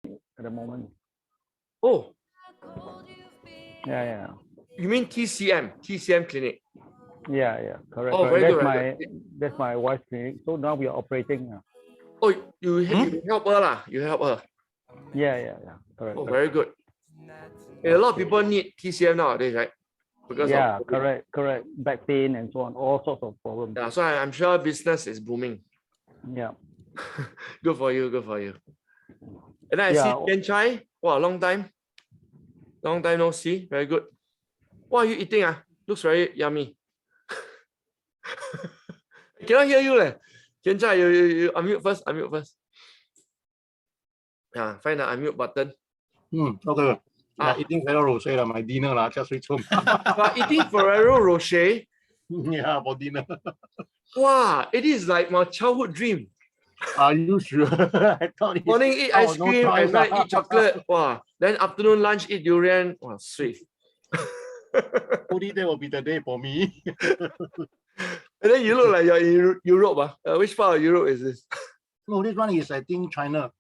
at the moment. Oh, Yeah. you mean TCM clinic? Yeah, correct. Oh, correct. very good. That's my wife's clinic. So now we are operating. Oh, you help her lah. You help her. Yeah. Correct. Oh, very good. A lot of people need TCM nowadays, right? Because yeah, of COVID. correct. Back pain and so on, all sorts of problems. Yeah, so I'm sure business is booming. Yeah. Good for you. And then I see Tian Chai. Wow, long time no see. Very good. What are you eating? Looks very yummy. I cannot hear you. Tian Chai, you unmute first. Yeah, find the unmute button. Okay. Eating Ferrero Rocher, my dinner, just reach home. Eating Ferrero Rocher? Yeah, for dinner. Wow, it is like my childhood dream. Are you sure? I thought morning eat ice cream, at night eat chocolate. Wow. Then afternoon lunch eat durian. Wow, sweet. Only that will be the day for me. And then you look like you're in Europe. Which part of Europe is this? No, this one is I think China.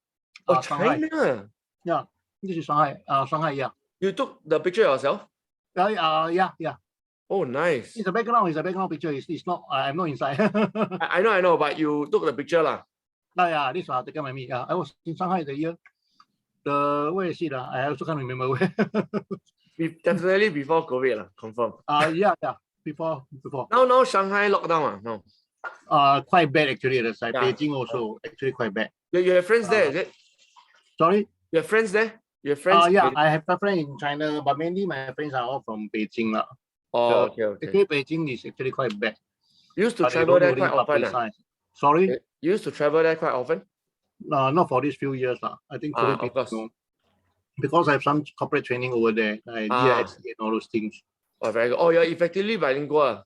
Oh, Shanghai. China. Yeah, this is Shanghai. Shanghai, yeah. You took the picture yourself? Yeah. Oh, nice. It's a background picture. It's not. I'm not inside. I know, but you took the picture lah. Yeah, this was taken by me. Yeah, I was in Shanghai the year. Where is it? I also can't remember where. Definitely before COVID lah, confirm. Yeah. Before. Now Shanghai lockdown no. Quite bad actually. It's like Yeah. Beijing also actually quite bad. You have friends there, is it? Sorry? You have friends there? You have friends? Yeah, I have a friend in China, but mainly my friends are all from Beijing. Oh, okay. Actually, Beijing is actually quite bad. You used to travel there quite often. Sorry? You used to travel there quite often? Not for these few years. I think of course. Because I have some corporate training over there. I DISC and all those things. Oh, very good. Oh, you're effectively bilingual.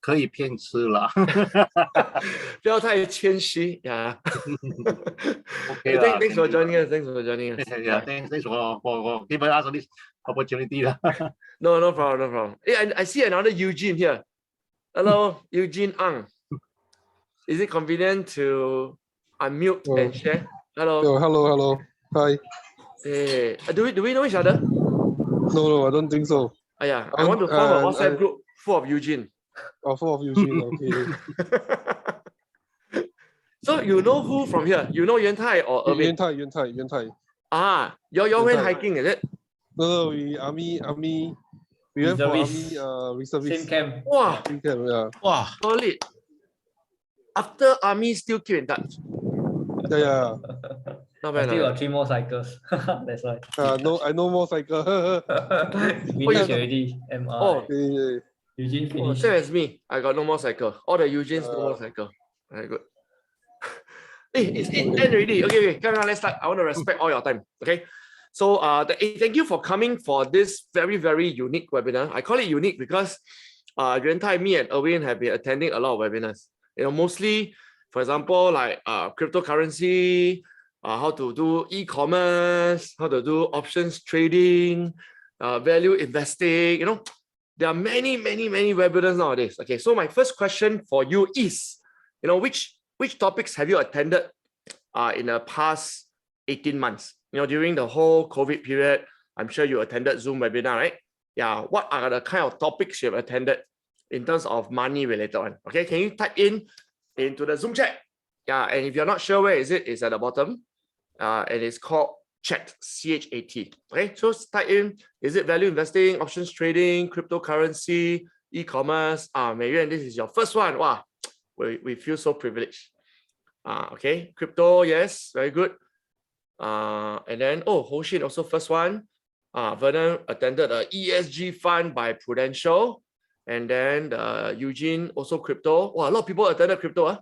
可以骗吃啦。不要太谦虚呀。Okay, thanks for joining us. Yeah, thanks for giving us this opportunity. No problem. Hey, I see another Eugene here. Hello, Eugene Ang. Is it convenient to unmute and share? Hello. Hello. Hi. Hey, do we know each other? No, I don't think so. Yeah, I want to form a WhatsApp group full of Eugene. Full of Eugene, okay. So you know who from here? You know Yuan Tai or Irvin? Yuan Tai. You went hiking, is it? No, we army. We went for army reservist. Same camp. Wow. Same camp, yeah. Wow. Solid. After army, still keep in touch. Yeah. Not I bad. still got 3 more cycles. That's why. No, I know more cycle. Finish already. MR. Okay. Eugene finished. Same as me. I got no more cycle. All the Eugenes no more cycle. Very good. It's 8:10 already. Okay, come on, let's start. I want to respect all your time. Okay. So thank you for coming for this very, very unique webinar. I call it unique because Yuan Tai, me and Erwin have been attending a lot of webinars. Mostly, for example, like cryptocurrency, how to do e-commerce, how to do options trading, value investing, there are many webinars nowadays. Okay, so my first question for you is, which topics have you attended in the past 18 months? During the whole COVID period, I'm sure you attended Zoom webinar, right? Yeah, what are the kind of topics you have attended in terms of money related one? Okay, can you type into the Zoom chat? Yeah, and if you're not sure where is it, it's at the bottom. And it's called chat, CHAT. Okay, so type in, is it value investing, options trading, cryptocurrency, e-commerce? Maybe this is your first one. Wow, we feel so privileged. Okay, crypto, yes, very good. And then, Ho Shin also first one. Vernon attended a ESG fund by Prudential. And then Eugene also crypto. Wow, a lot of people attended crypto.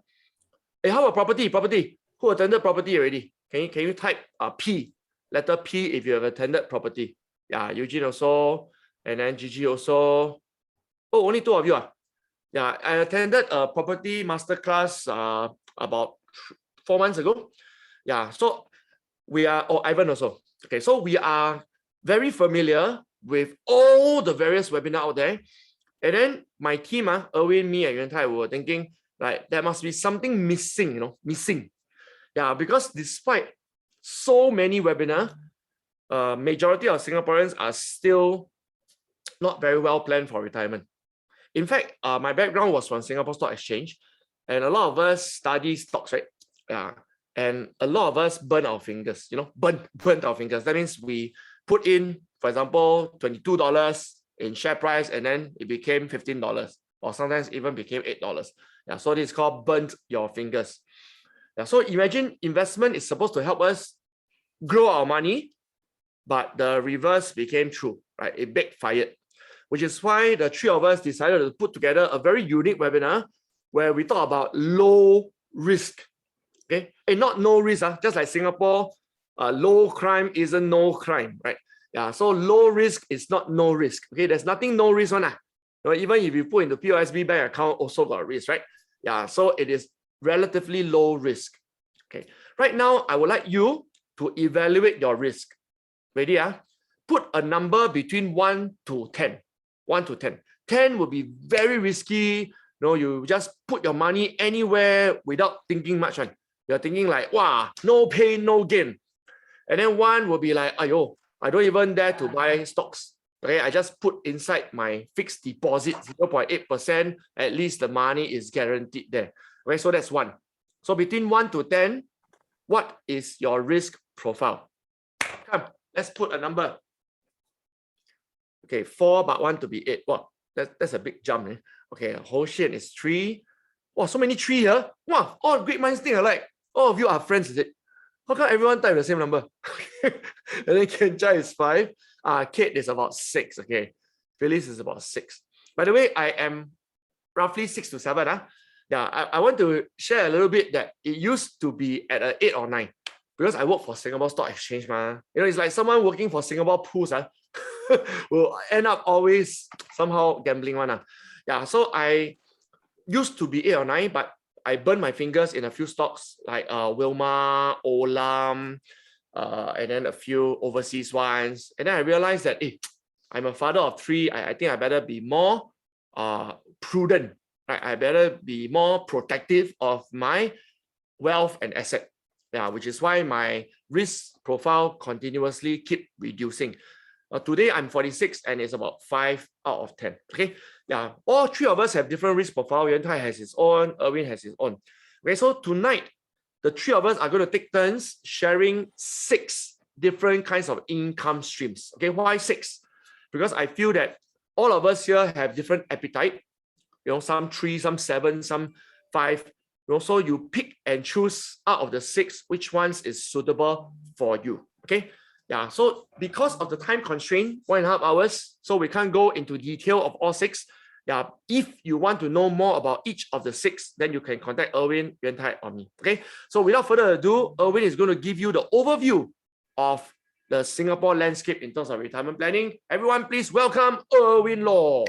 Hey, how about property? Who attended property already? Can you type P, letter P if you have attended property? Yeah, Eugene also, and then Gigi also. Oh, only 2 of you. Yeah, I attended a property masterclass about 4 months ago. Yeah, so we are, Ivan also. Okay, so we are very familiar with all the various webinars out there. And then my team, Erwin, me, and Yuan Tai, we were thinking, like, there must be something missing, missing. Yeah, because despite so many webinars, majority of Singaporeans are still not very well planned for retirement. In fact, my background was from Singapore Stock Exchange, and a lot of us study stocks, right? Yeah, and a lot of us burn our fingers, burnt our fingers. That means we put in, for example, $22 in share price, and then it became $15, or sometimes even became $8. Yeah, so this is called burnt your fingers. Yeah, so imagine investment is supposed to help us grow our money, but the reverse became true, right? It backfired, which is why the three of us decided to put together a very unique webinar where we talk about low risk. Okay, and not no risk, just like Singapore, low crime isn't no crime, right? Yeah, so low risk is not no risk. Okay, there's nothing no risk one. Even if you put in the POSB bank account, also got risk, right? Yeah, so it is relatively low risk. Okay, right now I would like you to evaluate your risk. Ready? Put a number between 1 to 10. 1 to 10. 10 would be very risky. You just put your money anywhere without thinking much. Right? You're thinking like, wow, no pain, no gain. And then 1 will be like, ayo, I don't even dare to buy stocks. Okay, I just put inside my fixed deposit 0.8%. At least the money is guaranteed there. Okay, so that's 1. So between 1 to 10, what is your risk profile? Come, let's put a number. Okay, 4 but 1 to be 8. Wow, that's a big jump. Okay, whole shit is 3. Wow, so many 3 here. Wow, all great minds think alike. All of you are friends, is it? How come everyone type the same number? And then Kenja is 5. Kate is about 6. Okay, Phyllis is about 6. By the way, I am roughly 6 to 7. Yeah, I want to share a little bit that it used to be at an 8 or 9 because I work for Singapore Stock Exchange. It's like someone working for Singapore Pools will end up always somehow gambling one. Yeah, so I used to be 8 or 9, but I burned my fingers in a few stocks like Wilmar, Olam, and then a few overseas ones. And then I realized that I'm a father of 3. I think I better be more prudent. Right? I better be more protective of my wealth and asset. Yeah, which is why my risk profile continuously keep reducing. Today I'm 46 and it's about 5 out of 10. Okay, yeah, all 3 of us have different risk profile. Yuan Tai has his own, Erwin has his own. Okay, so tonight the 3 of us are going to take turns sharing 6 different kinds of income streams. Okay, why 6? Because I feel that all of us here have different appetite. Some 3, some 7, some 5. So you pick and choose out of the 6 which ones is suitable for you. Okay. Yeah. So because of the time constraint, 1.5 hours, so we can't go into detail of all 6. Yeah. If you want to know more about each of the 6, then you can contact Erwin, Yuan Tai, or me. Okay. So without further ado, Erwin is going to give you the overview of the Singapore landscape in terms of retirement planning. Everyone, please welcome Erwin Law.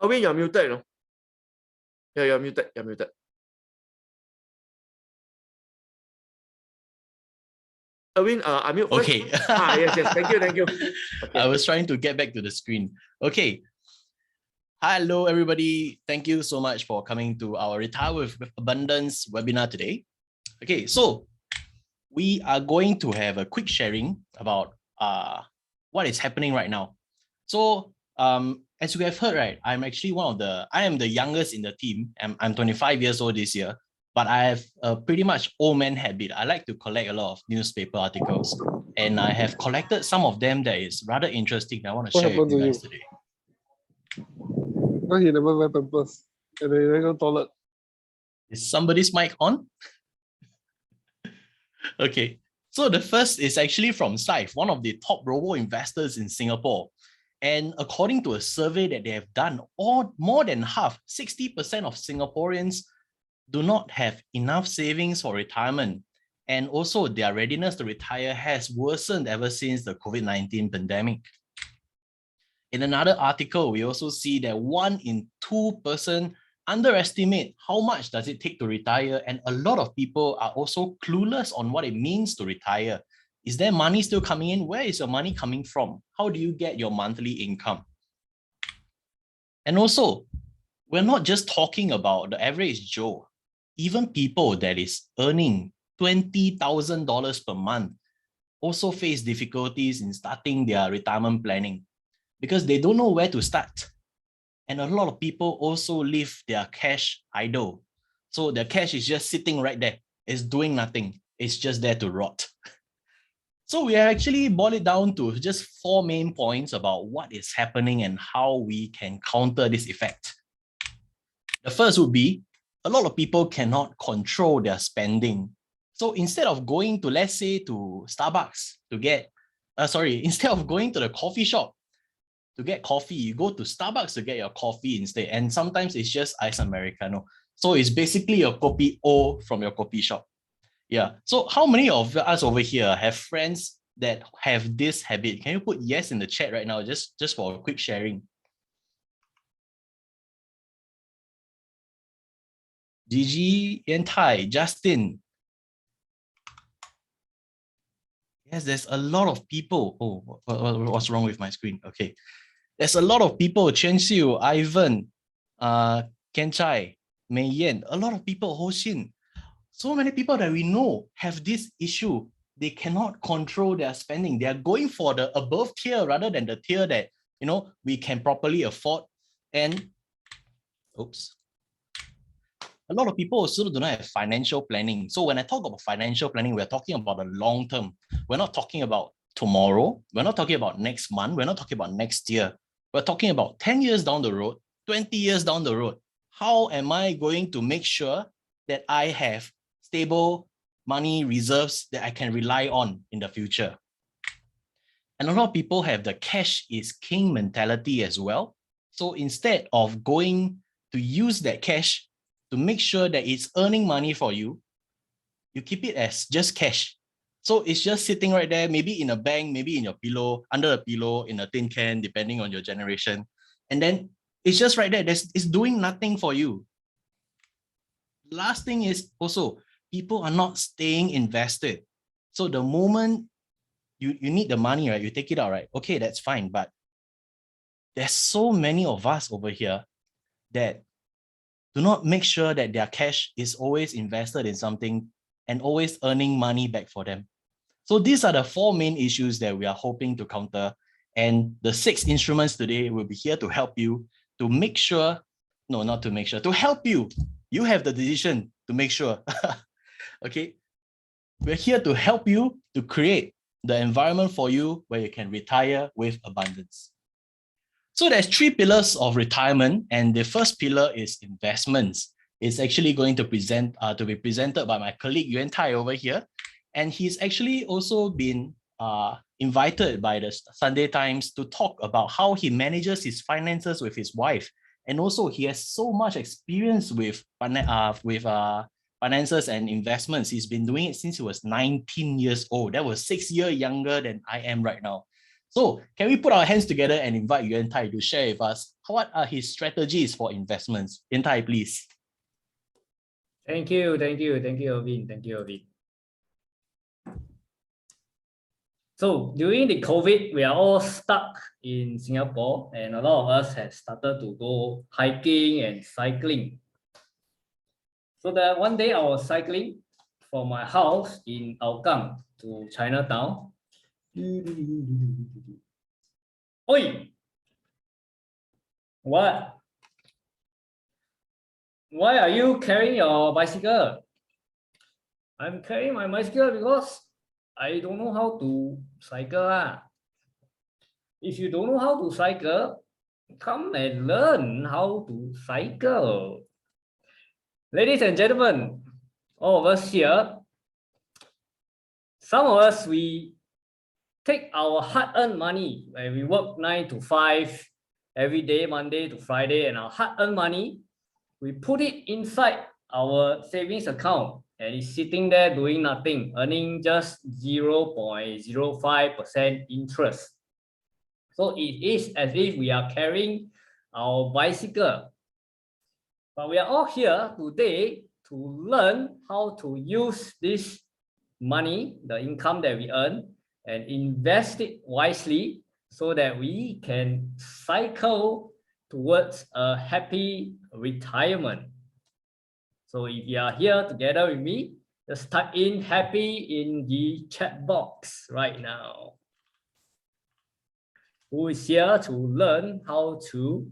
Erwin, you're muted. Yeah, you're muted. You're muted. Erwin, unmute first. Okay. Yes. Thank you. Okay. I was trying to get back to the screen. Okay. Hello, everybody. Thank you so much for coming to our Retire with Abundance webinar today. Okay, so we are going to have a quick sharing about what is happening right now. So as you have heard, right, I'm actually I am the youngest in the team. I'm 25 years old this year, but I have a pretty much old man habit. I like to collect a lot of newspaper articles, and I have collected some of them that is rather interesting that I want to share with you guys today. Why he never wear pampers and then he go toilet? Is somebody's mic on? Okay, so the first is actually from Saif, one of the top robo investors in Singapore. And according to a survey that they have done, more than half, 60% of Singaporeans do not have enough savings for retirement. And also their readiness to retire has worsened ever since the COVID-19 pandemic. In another article, we also see that 1 in 2 person underestimate how much does it take to retire, and a lot of people are also clueless on what it means to retire. Is there money still coming in? Where is your money coming from? How do you get your monthly income? And also, we're not just talking about the average Joe. Even people that is earning $20,000 per month also face difficulties in starting their retirement planning because they don't know where to start. And a lot of people also leave their cash idle. So their cash is just sitting right there. It's doing nothing. It's just there to rot. So we actually boiled it down to just 4 main points about what is happening and how we can counter this effect. The first would be a lot of people cannot control their spending. So instead of going to, let's say, to Starbucks to get, instead of going to the coffee shop to get coffee, you go to Starbucks to get your coffee instead. And sometimes it's just iced Americano. So it's basically a kopi O from your coffee shop. Yeah. So how many of us over here have friends that have this habit? Can you put yes in the chat right now, just for a quick sharing? Gigi, Yantai, Justin. Yes, there's a lot of people. Oh, what's wrong with my screen? Okay. There's a lot of people. Chen Xiu, Ivan, Ken Chai, Mei Yan, a lot of people, Ho Xin. So many people that we know have this issue. They cannot control their spending. They are going for the above tier rather than the tier that, you know, we can properly afford. And, oops. A lot of people also do not have financial planning. So when I talk about financial planning, we're talking about the long term. We're not talking about tomorrow. We're not talking about next month. We're not talking about next year. We're talking about 10 years down the road, 20 years down the road. How am I going to make sure that I have stable money reserves that I can rely on in the future? And a lot of people have the cash is king mentality as well. So instead of going to use that cash to make sure that it's earning money for you, you keep it as just cash. So it's just sitting right there, maybe in a bank, maybe in your pillow, under a pillow, in a tin can, depending on your generation. And then it's just right there. It's doing nothing for you. Last thing is also, people are not staying invested. So the moment you need the money, right? You take it out, right? Okay, that's fine. But there's so many of us over here that do not make sure that their cash is always invested in something and always earning money back for them. So these are the 4 main issues that we are hoping to counter. And the 6 instruments today will be here to help you to make sure, no, not to make sure, to help you. You have the decision to make sure. Okay. We're here to help you to create the environment for you where you can retire with abundance. So there's 3 pillars of retirement, and the first pillar is investments. It's actually going to be presented by my colleague Yuan Tai over here, and he's actually also been invited by the Sunday Times to talk about how he manages his finances with his wife, and also he has so much experience with finances and investments. He's been doing it since he was 19 years old. That was 6 years younger than I am right now. So can we put our hands together and invite Yuan Tai to share with us what are his strategies for investments? Yuan Tai, please. Thank you, Irvin. Thank you, Irvin. So during the COVID, we are all stuck in Singapore, and a lot of us have started to go hiking and cycling. So that one day I was cycling from my house in Hougang to Chinatown. Oi! What? Why are you carrying your bicycle? I'm carrying my bicycle because I don't know how to cycle. If you don't know how to cycle, come and learn how to cycle. Ladies and gentlemen, all of us here, some of us, we take our hard-earned money when we work 9 to 5 every day, Monday to Friday, and our hard-earned money, we put it inside our savings account, and it's sitting there doing nothing, earning just 0.05% interest. So it is as if we are carrying our bicycle. But we are all here today to learn how to use this money, the income that we earn, and invest it wisely so that we can cycle towards a happy retirement. So if you are here together with me, just type in happy in the chat box right now. Who is here to learn how to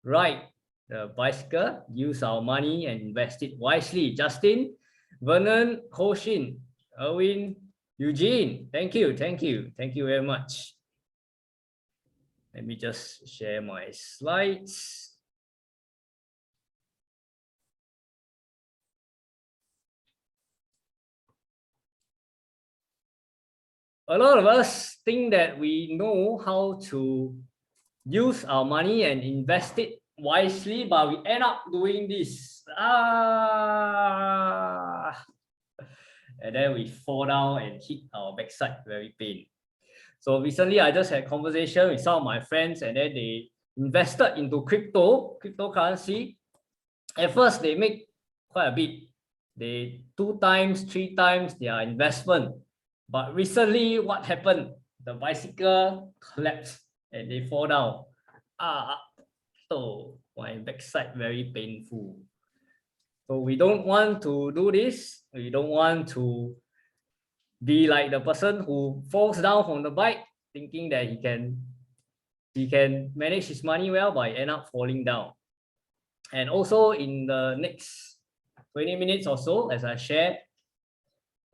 ride the bicycle, use our money and invest it wisely? Justin, Vernon, Hoshin, Erwin, Eugene, thank you very much. Let me just share my slides. A lot of us think that we know how to use our money and invest it wisely, but we end up doing this. And then we fall down and hit our backside, very pain. So recently, I just had a conversation with some of my friends, and then they invested into cryptocurrency. At first, they make quite a bit. They 2 times, 3 times their investment. But recently, what happened? The bicycle collapsed and they fall down. So my backside very painful. So we don't want to do this. We don't want to be like the person who falls down from the bike, thinking that he can manage his money well, but end up falling down. And also in the next 20 minutes or so, as I share,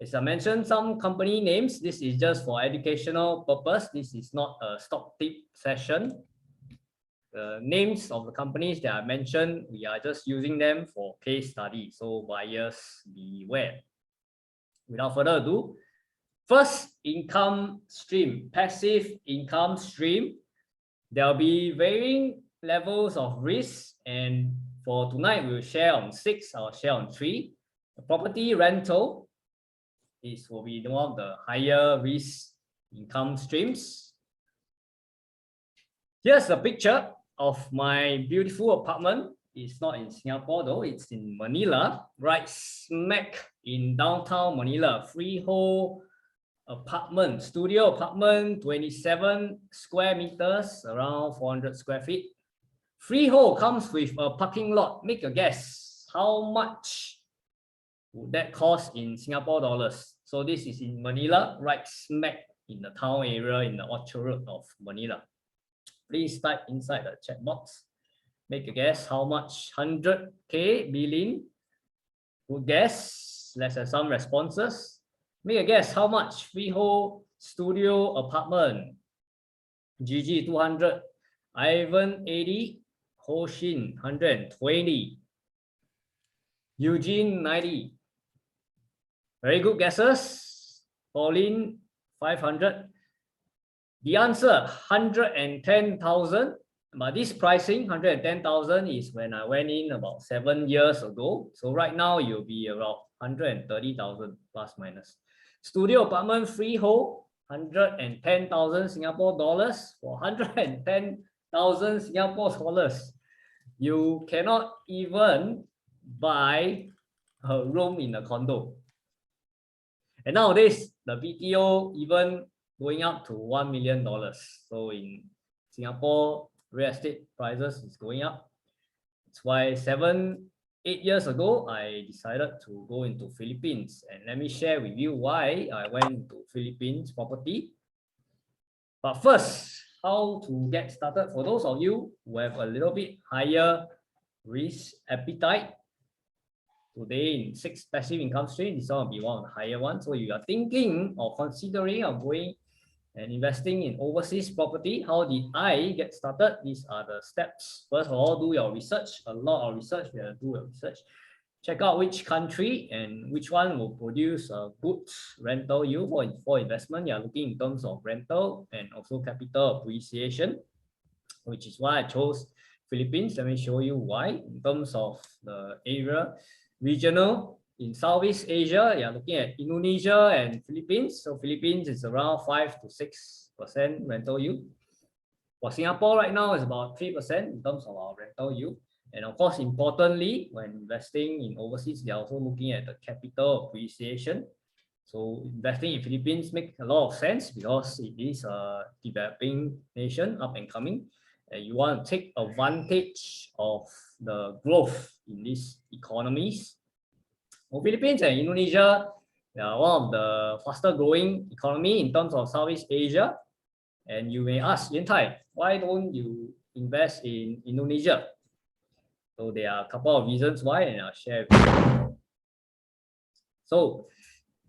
as I mentioned some company names, this is just for educational purpose. This is not a stock tip session. The names of the companies that I mentioned, we are just using them for case study. So buyers beware. Without further ado, first income stream, passive income stream. There'll be varying levels of risk, and for tonight we'll share on 6. I'll share on 3. The property rental will be one of the higher risk income streams. Here's a picture of my beautiful apartment. It's not in Singapore though, it's in Manila, right smack in downtown Manila. Freehold apartment, studio apartment, 27 square meters, around 400 square feet. Freehold comes with a parking lot. Make a guess, how much would that cost in Singapore dollars? So this is in Manila, right smack in the town area in the Orchard Road of Manila. Please type inside the chat box. Make a guess how much. 100K billion. Good guess. Let's have some responses. Make a guess how much. Freehold studio apartment. GG 200. Ivan 80. Hoshin 120. Eugene 90. Very good guesses. Pauline 500. The answer 110,000. But this pricing 110,000 is when I went in about 7 years ago. So right now you'll be around 130,000 plus minus. Studio apartment freehold 110,000 Singapore dollars. For 110,000 Singapore dollars, you cannot even buy a room in a condo. And nowadays, the BTO even going up to $1 million. So in Singapore, real estate prices is going up. That's why 7-8 years ago, I decided to go into Philippines. And let me share with you why I went to Philippines property. But first, how to get started for those of you who have a little bit higher risk appetite. Today in 6 passive income streams, this one will be one of the higher ones. So you are thinking or considering of going and investing in overseas property. How did I get started? These are the steps. First of all, do your research. A lot of research. You have to do your research. Check out which country and which one will produce a good rental yield for investment. You are looking in terms of rental and also capital appreciation, which is why I chose Philippines. Let me show you why. In terms of the area, regional, in Southeast Asia, you're looking at Indonesia and Philippines. So Philippines is around 5 to 6% rental yield. For Singapore right now is about 3% in terms of our rental yield. And of course, importantly, when investing in overseas, they're also looking at the capital appreciation. So investing in Philippines makes a lot of sense because it is a developing nation, up and coming. and you want to take advantage of the growth in these economies. For Philippines and Indonesia, they are one of the faster growing economy in terms of Southeast Asia. And you may ask, Yan Tai, why don't you invest in Indonesia? So there are a couple of reasons why, and I'll share with you. So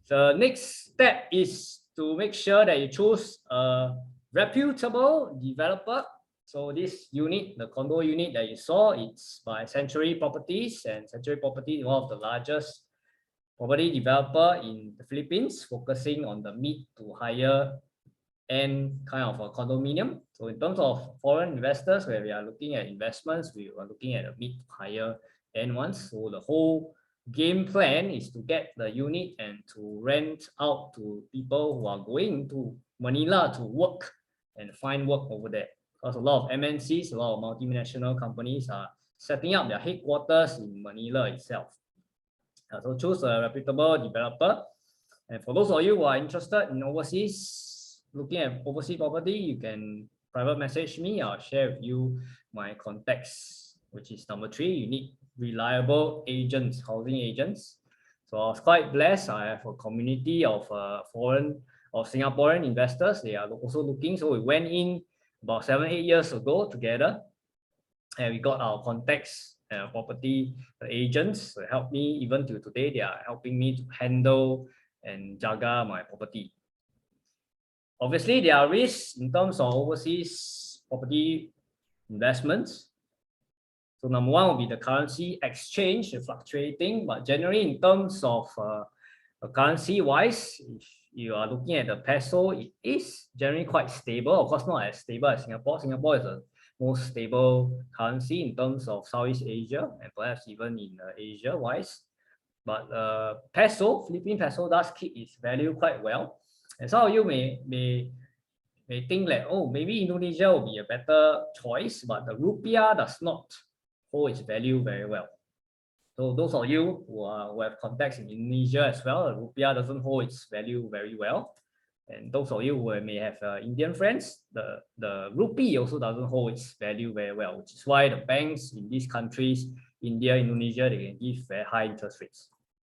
the next step is to make sure that you choose a reputable developer. So this unit, the condo unit that you saw, it's by Century Properties, and Century Properties is one of the largest property developer in the Philippines, focusing on the mid to higher end kind of a condominium. So in terms of foreign investors, where we are looking at investments, we are looking at a mid to higher end ones. So the whole game plan is to get the unit and to rent out to people who are going to Manila to work and find work over there. Because a lot of MNCs, a lot of multinational companies are setting up their headquarters in Manila itself. So choose a reputable developer. And for those of you who are interested in overseas, looking at overseas property, you can private message me. I'll share with you my contacts, which is number 3. You need reliable agents, housing agents. So I was quite blessed. I have a community of foreign or Singaporean investors. They are also looking. So we went in about 7-8 years ago together, and we got our contacts. Property agents to help me. Even to today, they are helping me to handle and jaga my property. Obviously, there are risks in terms of overseas property investments. So number 1 will be the currency exchange fluctuating, but generally in terms of currency wise, if you are looking at the peso, it is generally quite stable. Of course, not as stable as Singapore. Singapore is a most stable currency in terms of Southeast Asia and perhaps even in Asia wise. But peso, Philippine peso does keep its value quite well. And some of you may think that, oh, maybe Indonesia will be a better choice, but the rupiah does not hold its value very well. So those of you who have contacts in Indonesia as well, the rupiah doesn't hold its value very well. And those of you who may have Indian friends, the rupee also doesn't hold its value very well, which is why the banks in these countries, India, Indonesia, they can give very high interest rates.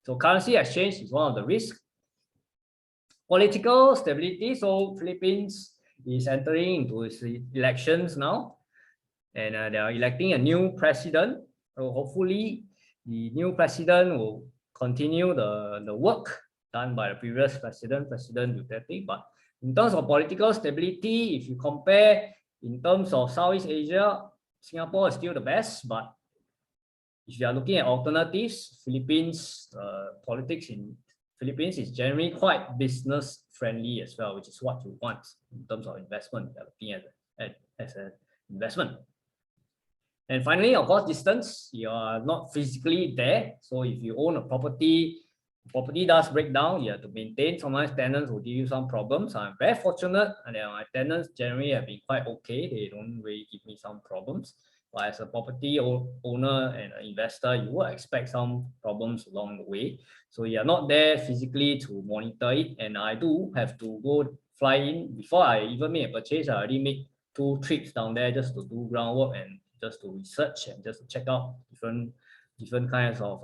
So currency exchange is one of the risks. Political stability. So Philippines is entering into its elections now, and they are electing a new president. So hopefully the new president will continue the work done by the previous President Duterte. But in terms of political stability, if you compare in terms of Southeast Asia, Singapore is still the best. But if you are looking at alternatives, Philippines, politics in Philippines is generally quite business friendly as well, which is what you want in terms of investment. You are looking at as an investment. And finally, of course, distance. You are not physically there. So if you own a property does break down, you have to maintain. Sometimes tenants will give you some problems. I'm very fortunate, and my tenants generally have been quite okay. They don't really give me some problems. But as a property owner and an investor, you will expect some problems along the way. So you're not there physically to monitor it. And I do have to go fly in. Before I even make a purchase, I already make 2 trips down there just to do groundwork and just to research and just to check out different kinds of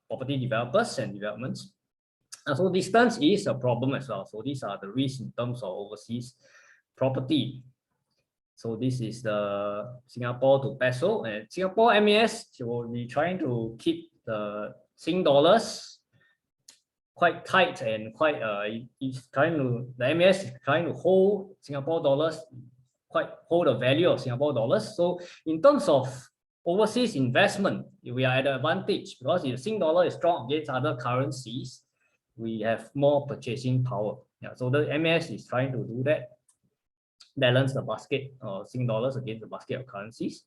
property developers and developments. And so distance is a problem as well. So these are the risks in terms of overseas property. So this is the Singapore to peso, and Singapore MAS will be trying to keep the Sing dollars quite tight and quite the MAS is trying to hold Singapore dollars, hold the value of Singapore dollars. So in terms of overseas investment, we are at an advantage because if the Sing dollar is strong against other currencies, we have more purchasing power. Yeah, so the MAS is trying to do that, balance the basket of Sing dollars against the basket of currencies.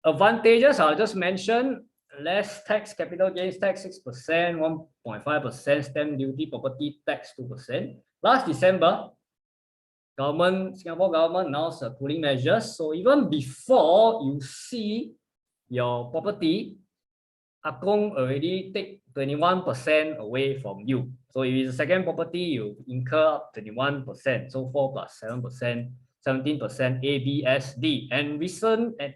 Advantages I'll just mention: less tax, capital gains tax 6%, 1.5% stamp duty, property tax 2%. Last December, Singapore government announced cooling measures. So even before you see your property, Akong already take 21% away from you. So if it's a second property, you incur up 21%. So 4 plus 7% 17% ABSD. And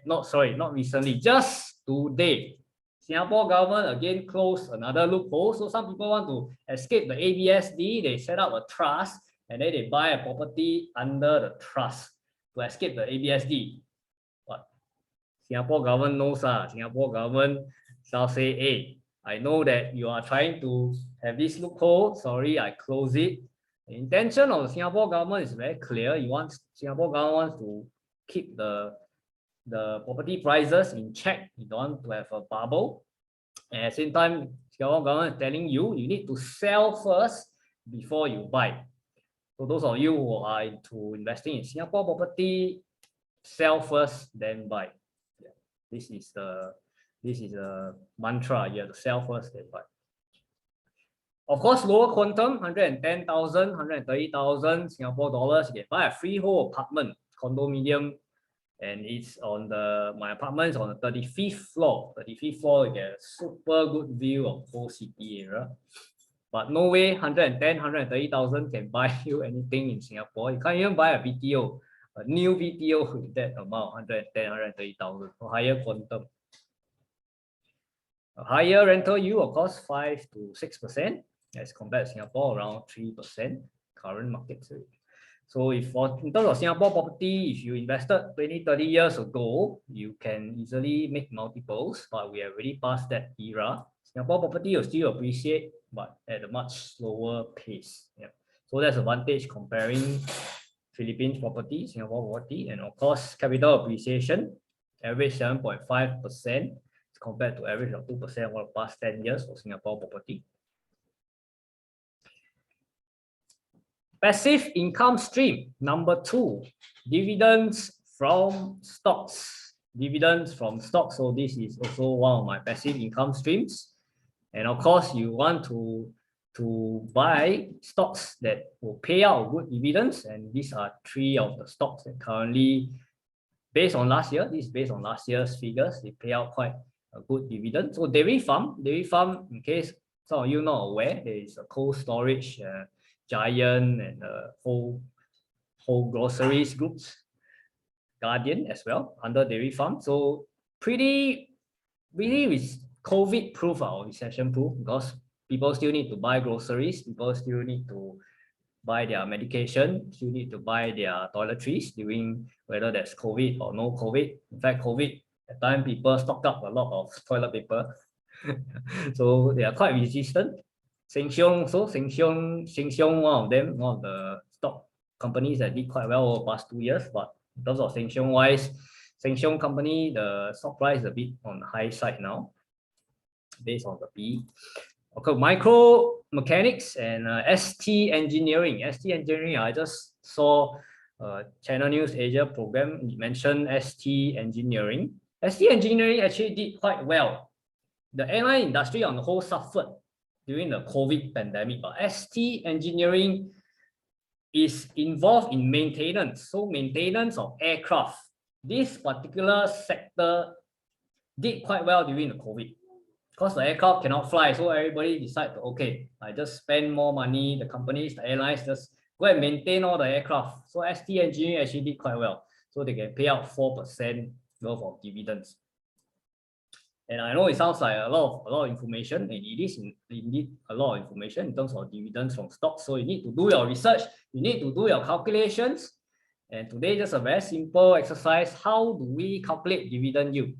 not recently, just today, Singapore government again closed another loophole. So some people want to escape the ABSD, they set up a trust and then they buy a property under the trust to escape the ABSD. But Singapore government knows, Singapore government shall say, hey, I know that you are trying to have this loophole. Sorry, I close it. The intention of the Singapore government is very clear. Singapore government wants to keep the property prices in check. You don't want to have a bubble. And at the same time, Singapore government is telling you, you need to sell first before you buy. So those of you who are into investing in Singapore property, sell first, then buy. Yeah. This is a mantra. You have to sell first, then buy. Of course, lower quantum, 110,000, 130,000 Singapore dollars. You can buy a freehold apartment, condominium, and it's on my apartment is on the 35th floor. 35th floor, you get a super good view of whole city area. But no way 110, 130,000 can buy you anything in Singapore. You can't even buy a BTO, a new BTO with that amount, 110, 130,000, or higher quantum. A higher rental yield, of course, 5 to 6%, as compared to Singapore, around 3% current market rate. So in terms of Singapore property, if you invested 20, 30 years ago, you can easily make multiples, but we have already passed that era. Singapore property will still appreciate, but at a much slower pace. Yeah. So that's advantage comparing Philippines property, Singapore property, and of course, capital appreciation, average 7.5% compared to average of 2% over the past 10 years for Singapore property. Passive income stream, number 2, dividends from stocks. Dividends from stocks, so this is also one of my passive income streams. And of course, you want to buy stocks that will pay out good dividends. And these are 3 of the stocks that currently, based on last year, this is based on last year's figures, they pay out quite a good dividend. So dairy farm, in case some of you not aware, there is a cold storage giant and whole groceries groups, Guardian as well, under dairy farm. So really COVID proof or recession proof, because people still need to buy groceries, people still need to buy their medication, still need to buy their toiletries during whether there's COVID or no COVID. In fact, COVID, at the time people stock up a lot of toilet paper. So they are quite resistant. Sheng Siong, one of them, one of the stock companies that did quite well over the past 2 years. But in terms of Sheng Siong wise, Sheng Siong company, the stock price is a bit on the high side now, based on the PE. Okay, micro mechanics and ST engineering. ST engineering, I just saw Channel News Asia program mentioned ST engineering. ST engineering actually did quite well. The airline industry on the whole suffered during the COVID pandemic, but ST engineering is involved in maintenance. So maintenance of aircraft. This particular sector did quite well during the COVID because the aircraft cannot fly. So everybody decided, okay, I just spend more money. The companies, the airlines just go and maintain all the aircraft. So ST engineering actually did quite well. So they can pay out 4% worth of dividends. And I know it sounds like a lot of information, and it is indeed a lot of information in terms of dividends from stocks. So you need to do your research, you need to do your calculations. And today, just a very simple exercise. How do we calculate dividend yield?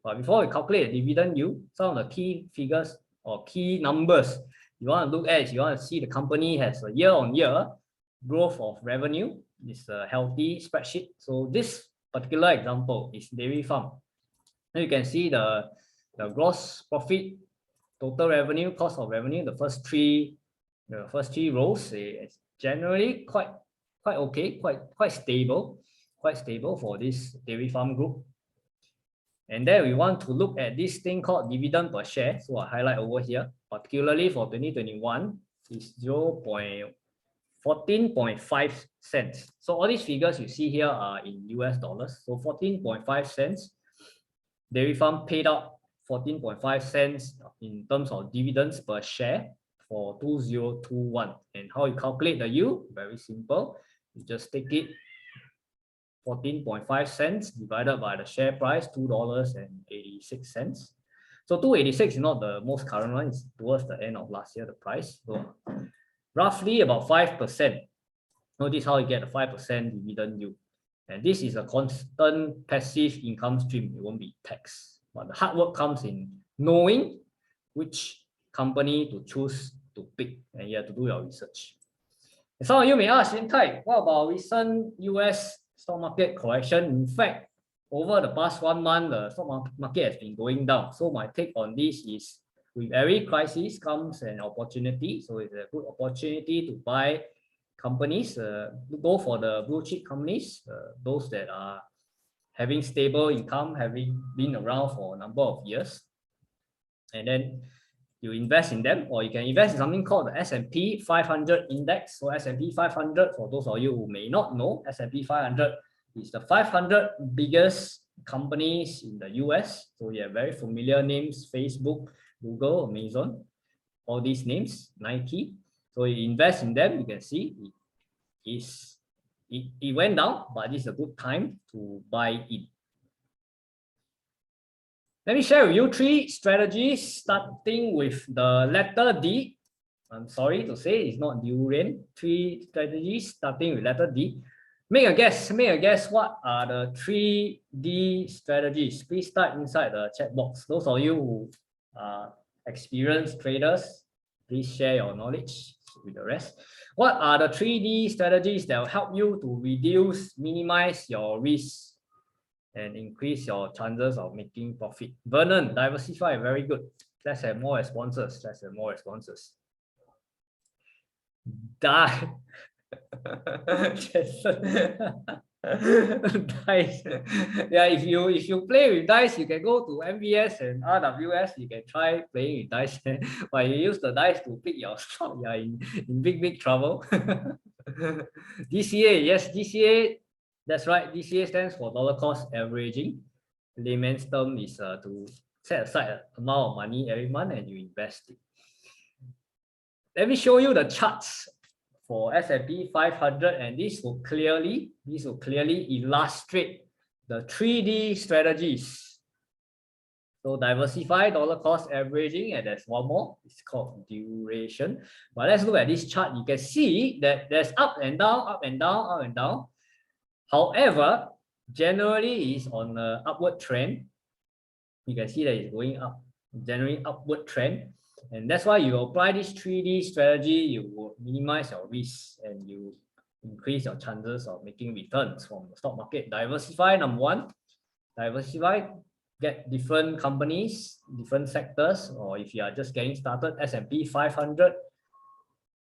But before we calculate dividend yield, some of the key figures or key numbers you want to look at, you want to see the company has a year-on-year growth of revenue. It's a healthy spreadsheet. So this particular example is dairy farm. Now you can see the gross profit, total revenue, cost of revenue, the first three rows is generally quite okay, quite stable for this dairy farm group. And then we want to look at this thing called dividend per share. So I highlight over here, particularly for 2021, is 14.5 cents. So all these figures you see here are in US dollars. So 14.5 cents. Dairy farm paid out 14.5 cents in terms of dividends per share for 2021. And how you calculate the yield? Very simple. You just take it 14.5 cents divided by the share price, $2.86. So 286 is not the most current one, it's towards the end of last year, the price. So roughly about 5%. Notice how you get a 5% dividend yield. And this is a constant passive income stream. It won't be taxed. But the hard work comes in knowing which company to choose to pick, and you have to do your research. And some of you may ask, Yan-Tai, what about recent US stock market correction? In fact, over the past 1 month, the stock market has been going down. So my take on this is, with every crisis comes an opportunity. So it's a good opportunity to buy companies, go for the blue chip companies, those that are having stable income, having been around for a number of years. And then you invest in them, or you can invest in something called the S&P 500 index. So S&P 500, for those of you who may not know, S&P 500 is the 500 biggest companies in the US. So you have very familiar names: Facebook, Google, Amazon, all these names, Nike. So you invest in them, you can see it went down, but this is a good time to buy in. Let me share with you 3 strategies, starting with the letter D. I'm sorry to say it's not durian. 3 strategies starting with letter D. Make a guess. What are the 3 D strategies? Please type inside the chat box. Those of you who are experienced traders, please share your knowledge with the rest. What are the 3D strategies that will help you to reduce, minimize your risk and increase your chances of making profit? Vernon, diversify, very good. Let's have more responses. Die. Dice. Yeah, if you play with dice, you can go to MVS and RWS. You can try playing with dice, but you use the dice to pick your stock. You're in big trouble. DCA, yes, DCA. That's right. DCA stands for dollar cost averaging. Layman's term is to set aside an amount of money every month and you invest it. Let me show you the charts for S&P 500, and this will clearly illustrate the 3D strategies. So diversify, dollar cost averaging, and there's one more. It's called duration. But let's look at this chart. You can see that there's up and down, up and down, up and down. However, generally it's on an upward trend. You can see that it's going up, generally upward trend. And that's why you apply this 3D strategy, you will minimize your risk and you increase your chances of making returns from the stock market. Diversify, number 1. Diversify, get different companies, different sectors, or if you are just getting started, S&P 500,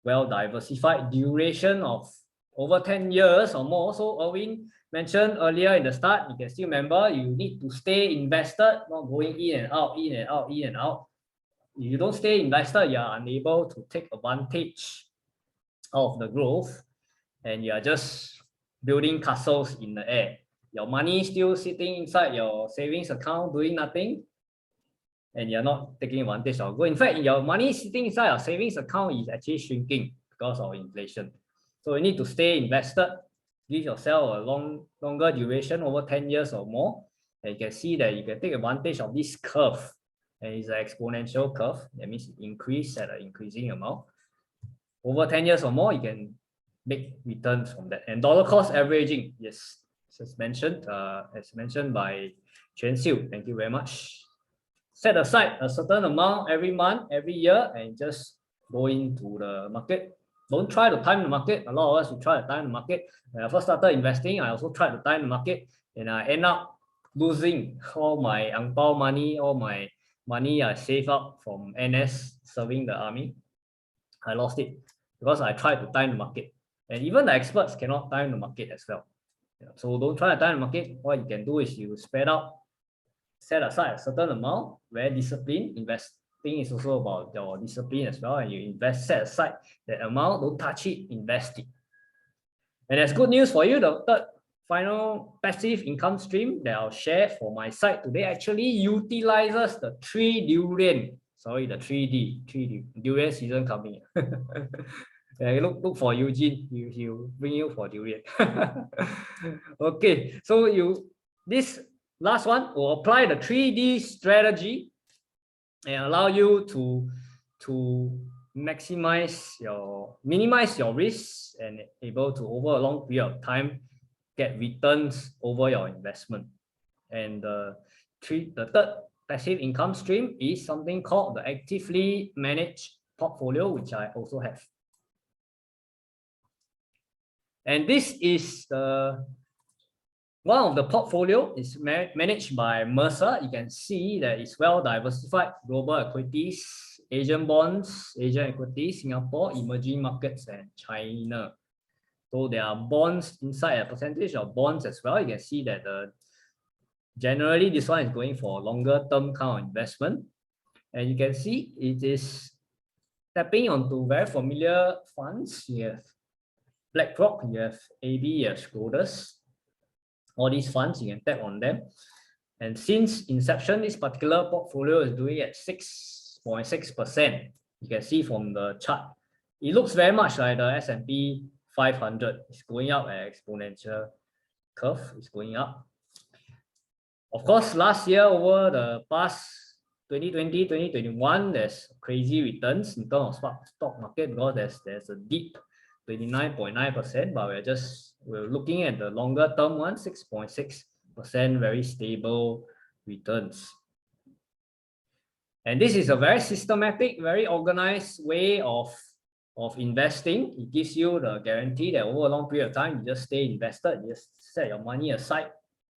well diversified, duration of over 10 years or more. So Erwin mentioned earlier in the start, you can still remember, you need to stay invested, not going in and out, in and out, in and out. If you don't stay invested, you are unable to take advantage of the growth, and you are just building castles in the air. Your money is still sitting inside your savings account doing nothing, and you're not taking advantage of growth. In fact, your money sitting inside your savings account is actually shrinking because of inflation. So you need to stay invested, give yourself a longer duration, over 10 years or more, and you can see that you can take advantage of this curve. And it's an exponential curve. That means it increases at an increasing amount. Over 10 years or more, you can make returns from that. And dollar cost averaging, yes, as mentioned by Chuan Siu. Thank you very much. Set aside a certain amount every month, every year, and just go into the market. Don't try to time the market. A lot of us will try to time the market. When I first started investing, I also tried to time the market, and I end up losing all my ang pao money, all my money I saved up from NS serving the army. I lost it because I tried to time the market, and even the experts cannot time the market as well. So don't try to time the market. What you can do is you spread out, set aside a certain amount, very disciplined. Investing is also about your discipline as well, and you invest, set aside that amount, don't touch it, invest it. And there's good news for you. The third final passive income stream that I'll share for my site today actually utilizes the 3D. Durian season coming. Look for Eugene. He'll bring you for durian. Okay, so this last one will apply the 3D strategy and allow you to minimize your risks and able to, over a long period of time, get returns over your investment. And the third passive income stream is something called the actively managed portfolio, which I also have. And this is one of the portfolio is managed by Mercer. You can see that it's well diversified: global equities, Asian bonds, Asian equities, Singapore, emerging markets, and China. So there are bonds inside, a percentage of bonds as well. You can see that generally this one is going for longer term kind of investment. And you can see it is tapping onto very familiar funds. You have BlackRock, you have AB, you have Schroders. All these funds, you can tap on them. And since inception, this particular portfolio is doing at 6.6%. You can see from the chart. It looks very much like the S&P 500. It's going up at exponential curve. It's going up. Of course, last year, over the past 2020, 2021, there's crazy returns in terms of stock market because there's a dip, 29.9%, but we're looking at the longer term one, 6.6%, very stable returns. And this is a very systematic, very organized way of investing. It gives you the guarantee that over a long period of time, you just stay invested, you just set your money aside,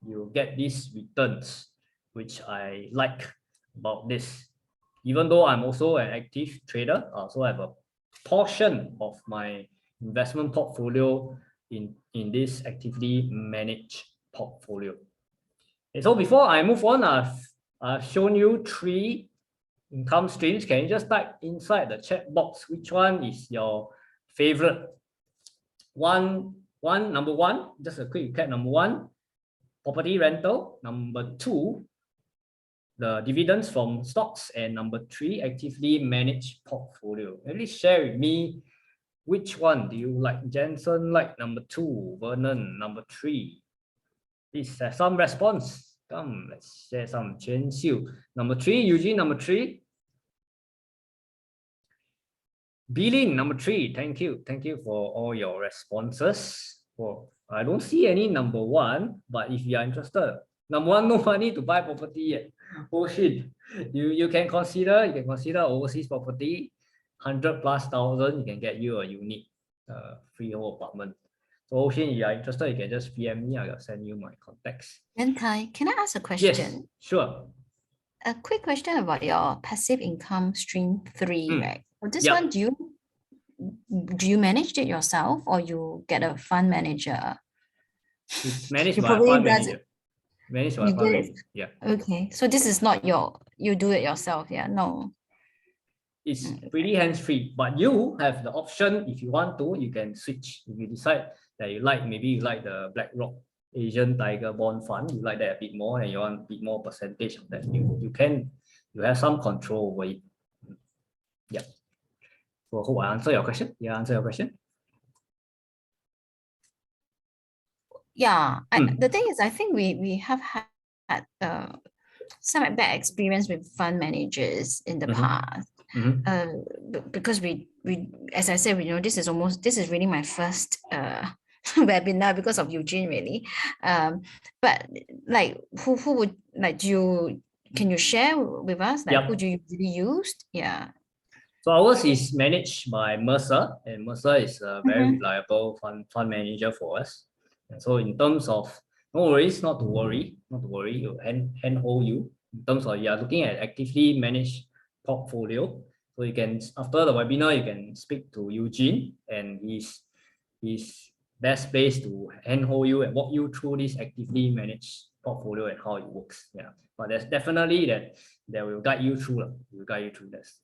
you get these returns, which I like about this. Even though I'm also an active trader, I also have a portion of my investment portfolio in this actively managed portfolio. And so before I move on, I've shown you 3 income streams. Can you just type inside the chat box which one is your favorite? Number one, just a quick recap. Number 1, property rental. Number 2, the dividends from stocks. And number 3, actively managed portfolio. Maybe share with me which one do you like. Jensen like number 2, Vernon number 3. Please have some response. Come, let's share some. Chen Xiu number 3, Eugene number 3, Bilin number 3. Thank you for all your responses. Well, I don't see any number 1, but if you are interested, number 1, no money to buy property yet. Oh shit, you can consider overseas property. 100,000+ you can get you a unique freehold apartment. So Ocean, if you are interested, you can just PM me. I'll send you my contacts. And Kai, can I ask a question? Yes, sure. A quick question about your passive income stream 3, right? For this one, do you manage it yourself or you get a fund manager? It's managed by a fund manager. Managed by a fund manager. Yeah. Okay, so this is not you do it yourself, yeah? No. It's pretty hands-free, but you have the option. If you want to, you can switch. If you decide that maybe you like the BlackRock Asian Tiger Bond Fund, you like that a bit more, and you want a bit more percentage of that, you have some control over it. Yeah. So I hope I answer your question. Yeah, answer your question. Yeah, the thing is, I think we have had some bad experience with fund managers in the past. Because we as I said, this is really my first webinar because of Eugene, really. But like who would like can you share with us who do you usually use? Yeah. So ours is managed by Mercer, and Mercer is a very reliable fund manager for us. And so in terms of no worries, not to worry, you handhold you in terms of you are looking at actively managed portfolio. So you can, after the webinar, you can speak to Eugene, and he's best placed to handhold you and walk you through this actively managed portfolio and how it works. Yeah, but there's definitely that will guide you through. Will guide you through this.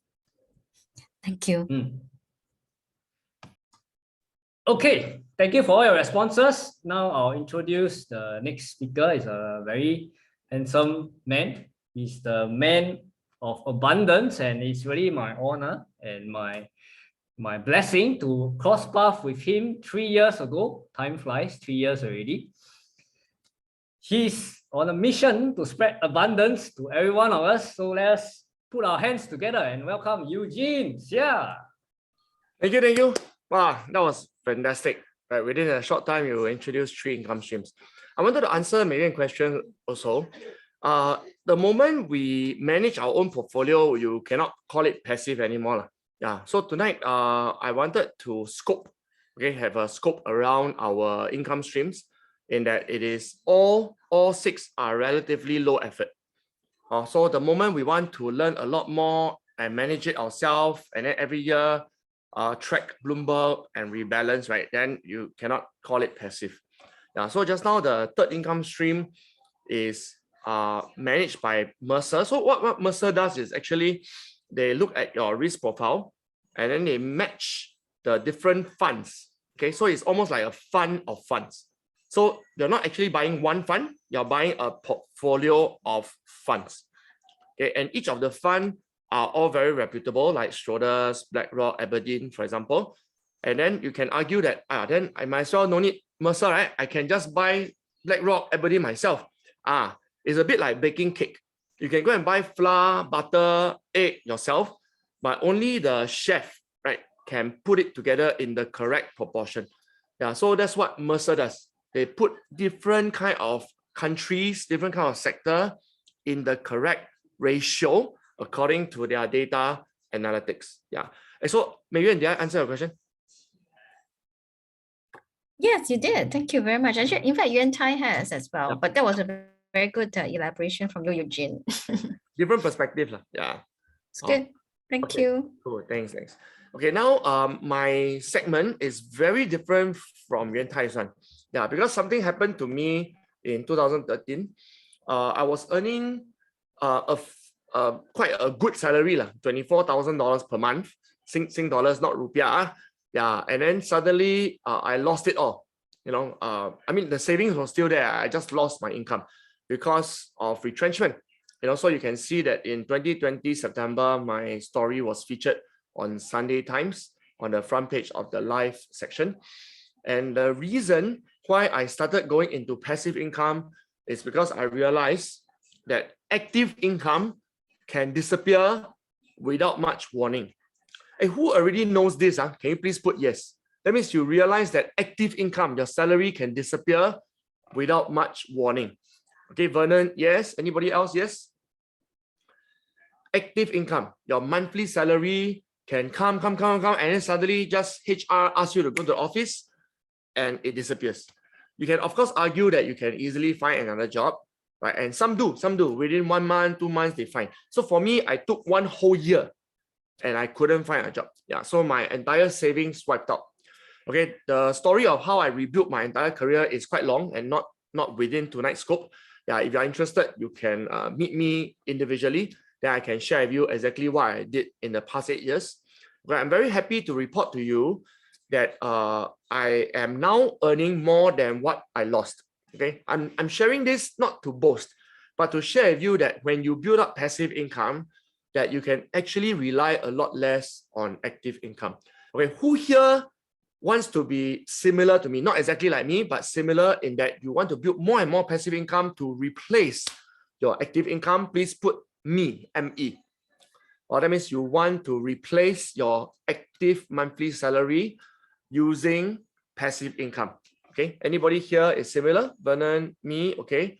Thank you. Okay, thank you for all your responses. Now I'll introduce the next speaker. Is a very handsome man. He's the man of abundance, and it's really my honor and my my blessing to cross path with him 3 years ago. Time flies, 3 years already. He's on a mission to spread abundance to every one of us. So let's put our hands together and welcome Eugene. Yeah. Thank you, thank you. Wow, that was fantastic. Right, within a short time, you introduced 3 income streams. I wanted to answer maybe a question also. The moment we manage our own portfolio, you cannot call it passive anymore. Yeah. So tonight, I wanted to scope, have a scope around our income streams, in that it is all 6 are relatively low effort. So the moment we want to learn a lot more and manage it ourselves, and then every year track Bloomberg and rebalance, right? Then you cannot call it passive. Yeah. So just now the third income stream is managed by Mercer. So what Mercer does is actually they look at your risk profile and then they match the different funds. Okay, so it's almost like a fund of funds. So you're not actually buying one fund, you're buying a portfolio of funds. Okay, and each of the fund are all very reputable, like Schroders, BlackRock, Aberdeen, for example. And then you can argue that then I might as well no need Mercer, right? I can just buy BlackRock, Aberdeen myself. It's a bit like baking cake. You can go and buy flour, butter, egg yourself, but only the chef, right, can put it together in the correct proportion. Yeah, so that's what Mercer does. They put different kind of countries, different kind of sector in the correct ratio according to their data analytics. Yeah. And so maybe did I answer your question? Yes, you did. Thank you very much. Actually, in fact, Yuan Tai has as well, Yep. but that was a very good elaboration from you, Eugene. Different perspective. Yeah. It's good. Thank Okay. you. Cool. Thanks. Okay, now my segment is very different from Yuan Tai's one. Yeah, because something happened to me in 2013. I was earning quite a good salary, $24,000 per month, Sing dollars, not rupiah. Yeah, and then suddenly I lost it all. I mean, the savings was still there. I just lost my income because of retrenchment. So you can see that in 2020 September, my story was featured on Sunday Times on the front page of the live section. And the reason why I started going into passive income is because I realized that active income can disappear without much warning. Hey, who already knows this? Can you please put yes? That means you realize that active income, your salary can disappear without much warning. Okay, Vernon, yes. Anybody else? Yes. Active income, your monthly salary can come, and then suddenly just HR asks you to go to the office and it disappears. You can, of course, argue that you can easily find another job, right? And some do. Within 1 month, 2 months, they find. So for me, I took 1 whole year and I couldn't find a job. Yeah, so my entire savings wiped out. Okay, the story of how I rebuilt my entire career is quite long and not within tonight's scope. Yeah, if you're interested, you can meet me individually. Then I can share with you exactly what I did in the past 8 years. But I'm very happy to report to you that I am now earning more than what I lost. Okay, I'm sharing this not to boast, but to share with you that when you build up passive income, that you can actually rely a lot less on active income. Okay, who here wants to be similar to me? Not exactly like me, but similar in that you want to build more and more passive income to replace your active income. Please put me, M-E. Or that means you want to replace your active monthly salary using passive income. Okay, anybody here is similar? Vernon, me, okay.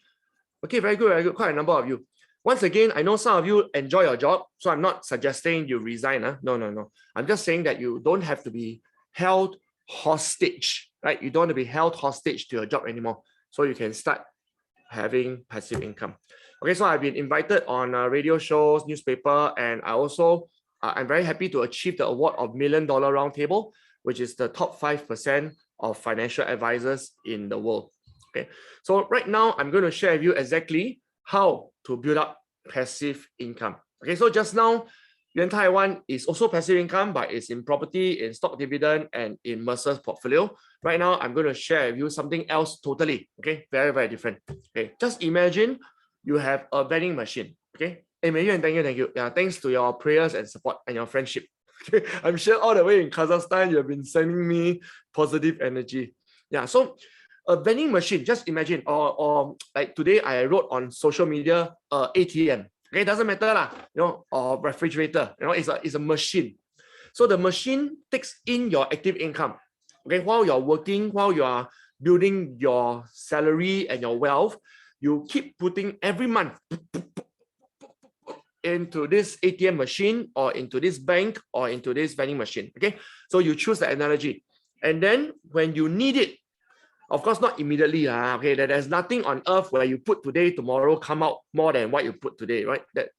Okay, very good, quite a number of you. Once again, I know some of you enjoy your job, so I'm not suggesting you resign. No. I'm just saying that you don't have to be held hostage, right? You don't want to be held hostage to your job anymore. So you can start having passive income. Okay, so I've been invited on radio shows, newspaper, and I also, I'm very happy to achieve the award of $1 Million Roundtable, which is the top 5% of financial advisors in the world. Okay, so right now I'm going to share with you exactly how to build up passive income. Okay, so just now, Yuan Taiwan is also passive income, but it's in property, in stock dividend, and in Mercer's portfolio. Right now, I'm going to share with you something else totally, okay, very, very different. Okay, just imagine you have a vending machine, okay? Hey, Yuan, thank you. Yeah, thanks to your prayers and support and your friendship. Okay, I'm sure all the way in Kazakhstan, you have been sending me positive energy. Yeah, so a vending machine, just imagine, or like today I wrote on social media, ATM. Okay, doesn't matter lah, or refrigerator, it's a machine. So the machine takes in your active income. Okay, while you're working, while you are building your salary and your wealth, you keep putting every month into this ATM machine or into this bank or into this vending machine. Okay, so you choose the analogy, and then when you need it, of course not immediately. Okay, there's nothing on earth where you put today, tomorrow come out more than what you put today, right? That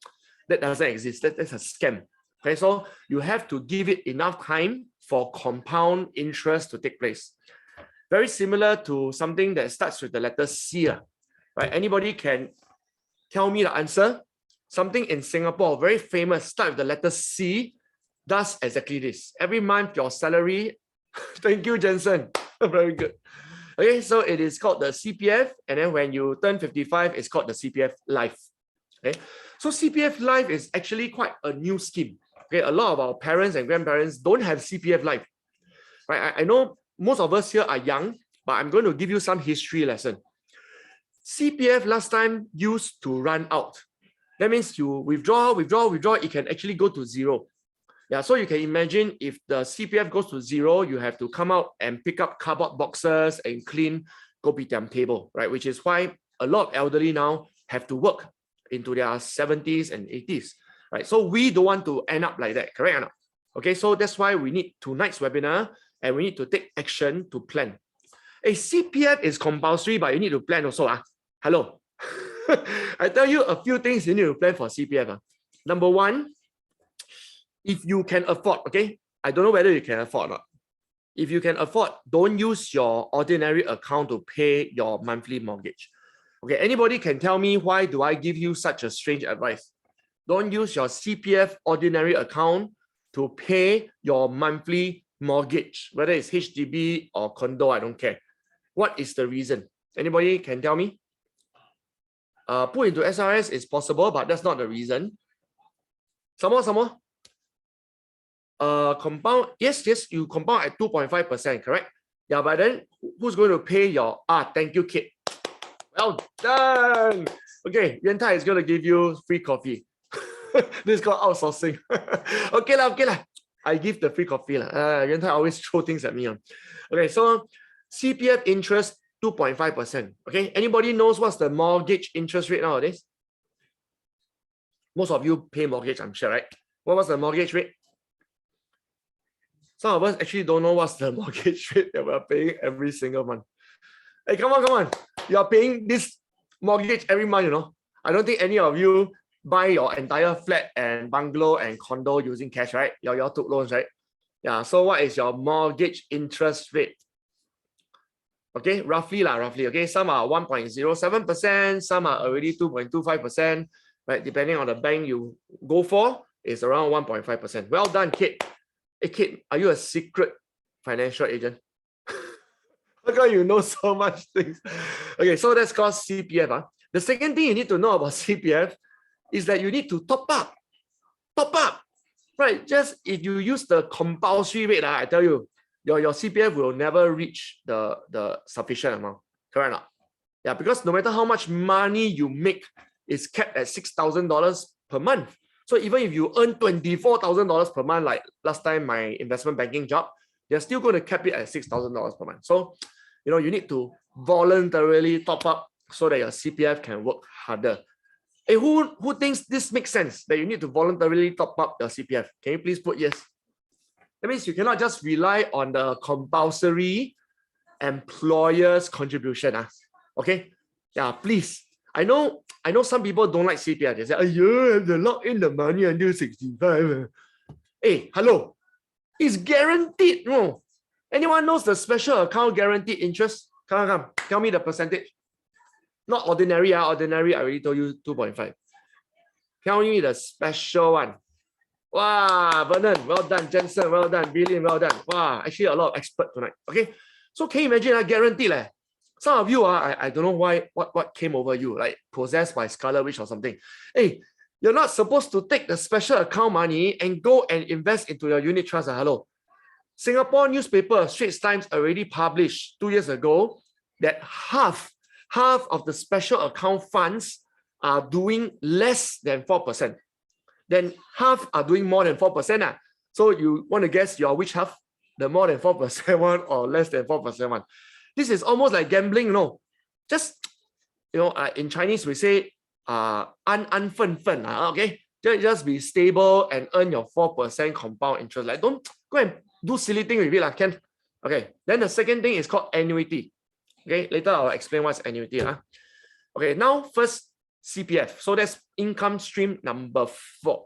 doesn't exist. That's a scam. Okay, so you have to give it enough time for compound interest to take place. Very similar to something that starts with the letter C, right? Anybody can tell me the answer? Something in Singapore, very famous, start with the letter C, does exactly this. Every month, your salary, thank you, Jensen, very good. Okay, so it is called the CPF, and then when you turn 55, it's called the CPF Life. Okay, so CPF Life is actually quite a new scheme. Okay, a lot of our parents and grandparents don't have CPF Life. Right, I know most of us here are young, but I'm going to give you some history lesson. CPF last time used to run out. That means you withdraw, it can actually go to zero. Yeah, so you can imagine if the CPF goes to zero, you have to come out and pick up cardboard boxes and clean kopitiam table, right? Which is why a lot of elderly now have to work into their 70s and 80s, right? So we don't want to end up like that, correct or not? Okay, so that's why we need tonight's webinar, and we need to take action to plan. A CPF is compulsory, but you need to plan also. Hello. I tell you a few things you need to plan for CPF. Number one, if you can afford, okay, I don't know whether you can afford or not. If you can afford, don't use your ordinary account to pay your monthly mortgage. Okay, anybody can tell me why do I give you such a strange advice? Don't use your CPF ordinary account to pay your monthly mortgage, whether it's HDB or condo, I don't care. What is the reason? Anybody can tell me? Put into SRS is possible, but that's not the reason. Some more. Compound, yes, you compound at 2.5%, correct? Yeah, but then who's going to pay your, thank you, kid. Well done. Okay, Yuan Tai is going to give you free coffee. This is called outsourcing. Okay lah. I give the free coffee. Yuan Tai always throw things at me. Okay, so CPF interest 2.5%. Okay, anybody knows what's the mortgage interest rate nowadays? Most of you pay mortgage, I'm sure, right? What was the mortgage rate? Some of us actually don't know what's the mortgage rate that we're paying every single month. Hey, come on. You are paying this mortgage every month, I don't think any of you buy your entire flat and bungalow and condo using cash, right? You all took loans, right? Yeah, so what is your mortgage interest rate? Okay, roughly. Okay, some are 1.07%, some are already 2.25%, right? Depending on the bank you go for, it's around 1.5%. Well done, kid. Hey, kid, are you a secret financial agent? How come you know so much things? Okay, so that's called CPF. The second thing you need to know about CPF is that you need to top up. Right? Just if you use the compulsory rate, I tell you, your CPF will never reach the sufficient amount. Correct or not? Yeah, because no matter how much money you make, it's capped at $6,000 per month. So even if you earn $24,000 per month, like last time my investment banking job, they're still going to cap it at $6,000 per month. So, you need to voluntarily top up so that your CPF can work harder. Hey, who thinks this makes sense, that you need to voluntarily top up your CPF? Can you please put yes? That means you cannot just rely on the compulsory employer's contribution. Okay? Yeah, please. I know some people don't like CPF. They say, you have to lock in the money until 65. Hey, hello. It's guaranteed. No. Anyone knows the special account guaranteed interest? Come. Tell me the percentage. Not ordinary. Ordinary, I already told you 2.5. Tell me the special one. Wow, Vernon, well done. Jensen, well done. Billion, well done. Wow, actually a lot of expert tonight. Okay, so can you imagine? Guaranteed. Some of you I don't know why what came over you, like possessed by Scarlet Witch or something. Hey, You're not supposed to take the special account money and go and invest into your unit trust. Hello. Singapore newspaper, Straits Times already published 2 years ago that half of the special account funds are doing less than 4%. Then half are doing more than 4%. So you want to guess your which half? The more than 4% one or less than 4% one. This is almost like gambling, no? Just, in Chinese we say, an fen fen, okay? Just be stable and earn your 4% compound interest. Like, don't go and do silly thing with it, Ken. Okay, then the second thing is called annuity. Okay, later I'll explain what's annuity. Okay, now first CPF. So that's income stream number 4.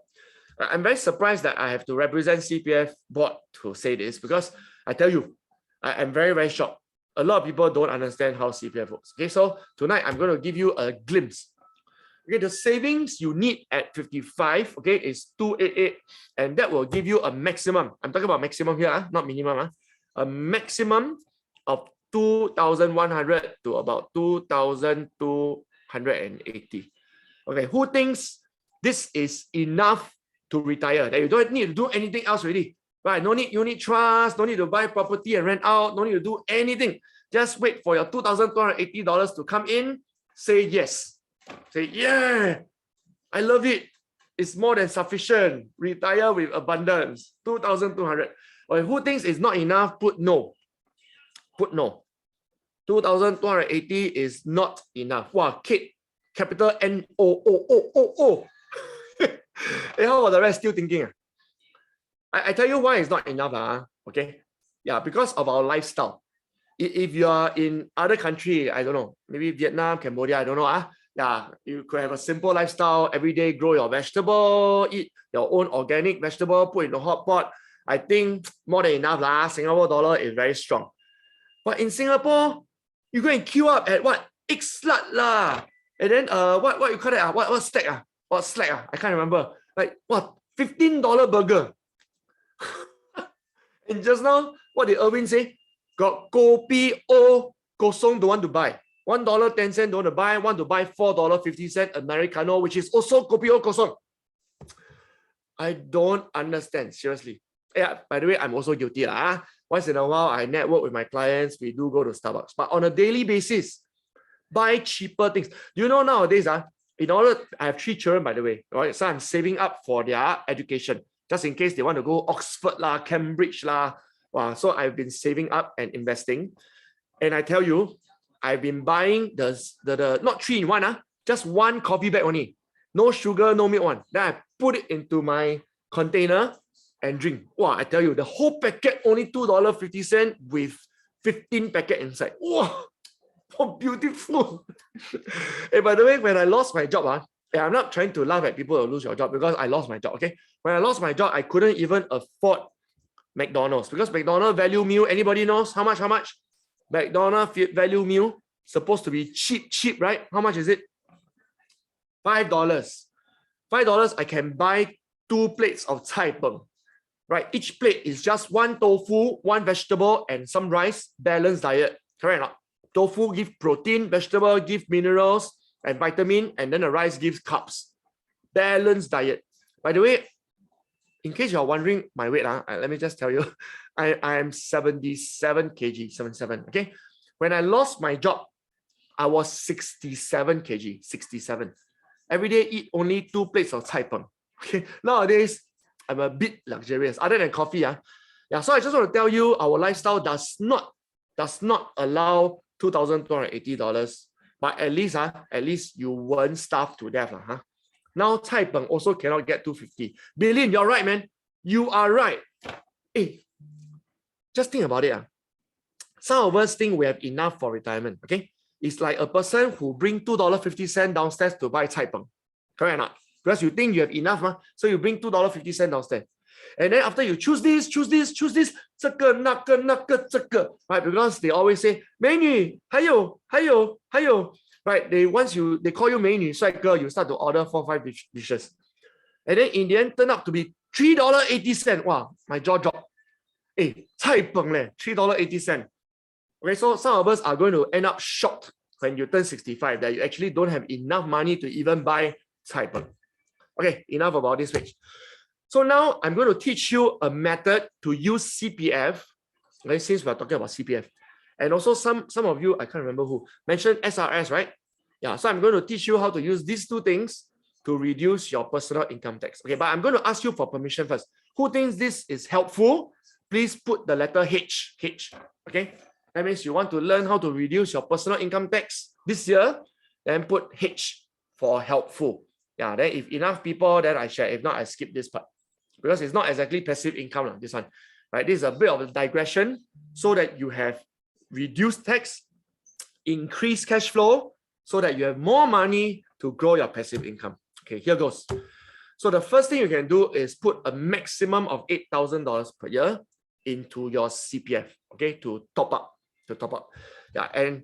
I'm very surprised that I have to represent CPF board to say this, because I tell you, I'm very, very shocked. A lot of people don't understand how CPF works. Okay, so tonight I'm going to give you a glimpse. Okay, the savings you need at 55, okay, is 288, and that will give you a maximum. I'm talking about maximum here, not minimum. A maximum of 2,100 to about 2,280. Okay, who thinks this is enough to retire? That you don't need to do anything else already, right? No need unit trust, no need to buy property and rent out, no need to do anything. Just wait for your $2,280 to come in. Say yes. Say, yeah, I love it. It's more than sufficient. Retire with abundance. 2,200. Okay, who thinks it's not enough? Put no. Put no. 2,280 is not enough. Wow, Kate, capital N-O-O-O-O-O. Hey, how about the rest still thinking? I tell you why it's not enough. Okay. Yeah, because of our lifestyle. If you are in other country, I don't know, maybe Vietnam, Cambodia, I don't know. Yeah, you could have a simple lifestyle. Every day grow your vegetable, eat your own organic vegetable, put in the hot pot. I think more than enough. Singapore dollar is very strong. But in Singapore, you go and queue up at what? Egg slut lah. And then what you call that? What stack? What slack? I can't remember. Like what? $15 burger. And just now, what did Erwin say? Got kopi o kosong don't want to buy. $1.10 don't want to buy. Want to buy $4.50 Americano, which is also kopi o kosong. I don't understand, seriously. Yeah, by the way, I'm also guilty. Once in a while, I network with my clients. We do go to Starbucks. But on a daily basis, buy cheaper things. You know, nowadays, in order, I have 3 children, by the way, right? So I'm saving up for their education, just in case they want to go Oxford, Cambridge. Wow, so I've been saving up and investing. And I tell you, I've been buying the not 3-in-1, just 1 coffee bag only. No sugar, no milk one. Then I put it into my container and drink. Wow, I tell you, the whole packet only $2.50 with 15 packets inside. Wow, oh, beautiful. Hey, by the way, when I lost my job, I'm not trying to laugh at people who lose your job, because I lost my job, okay? When I lost my job, I couldn't even afford McDonald's, because McDonald's value meal, anybody knows how much? McDonald's value meal, supposed to be cheap, right? How much is it? $5. $5, I can buy 2 plates of cai peng, right? Each plate is just 1 tofu, 1 vegetable, and some rice, balanced diet, correct or not? Tofu give protein, vegetable give minerals and vitamin, and then the rice gives carbs. Balanced diet. By the way, in case you're wondering my weight, let me just tell you, I am 77 kg, 77, okay? When I lost my job, I was 67 kg, 67. Every day eat only 2 plates of cai peng. Okay, nowadays, I'm a bit luxurious, other than coffee. Yeah, so I just want to tell you, our lifestyle does not allow $2,280, but at least you won't starve to death. Now, cai peng also cannot get 250. Billion, you're right, man. You are right. Hey, just think about it. Some of us think we have enough for retirement, okay? It's like a person who bring $2.50 downstairs to buy cai peng. Correct or not? Because you think you have enough, so you bring $2.50 downstairs. And then after you choose this, 这个那个这个, right? Because they always say 美女还有 right? They call you 美女帅哥, you start to order 4-5 dishes. And then in the end turn out to be $3.80. Wow, my jaw dropped. Hey, cai peng leh, $3.80. Okay, so some of us are going to end up shocked when you turn 65 that you actually don't have enough money to even buy cai peng. Okay, enough about this page. So now I'm going to teach you a method to use CPF, okay, since we're talking about CPF. And also some of you, I can't remember who, mentioned SRS, right? Yeah, so I'm going to teach you how to use these two things to reduce your personal income tax. Okay, but I'm going to ask you for permission first. Who thinks this is helpful? Please put the letter H. Okay, that means you want to learn how to reduce your personal income tax this year, then put H for helpful. Yeah, then if enough people, then I share. If not, I skip this part because it's not exactly passive income, this one. Right? This is a bit of a digression so that you have reduced tax, increased cash flow, so that you have more money to grow your passive income. Okay, here goes. So the first thing you can do is put a maximum of $8,000 per year into your CPF, okay, to top up. Yeah, and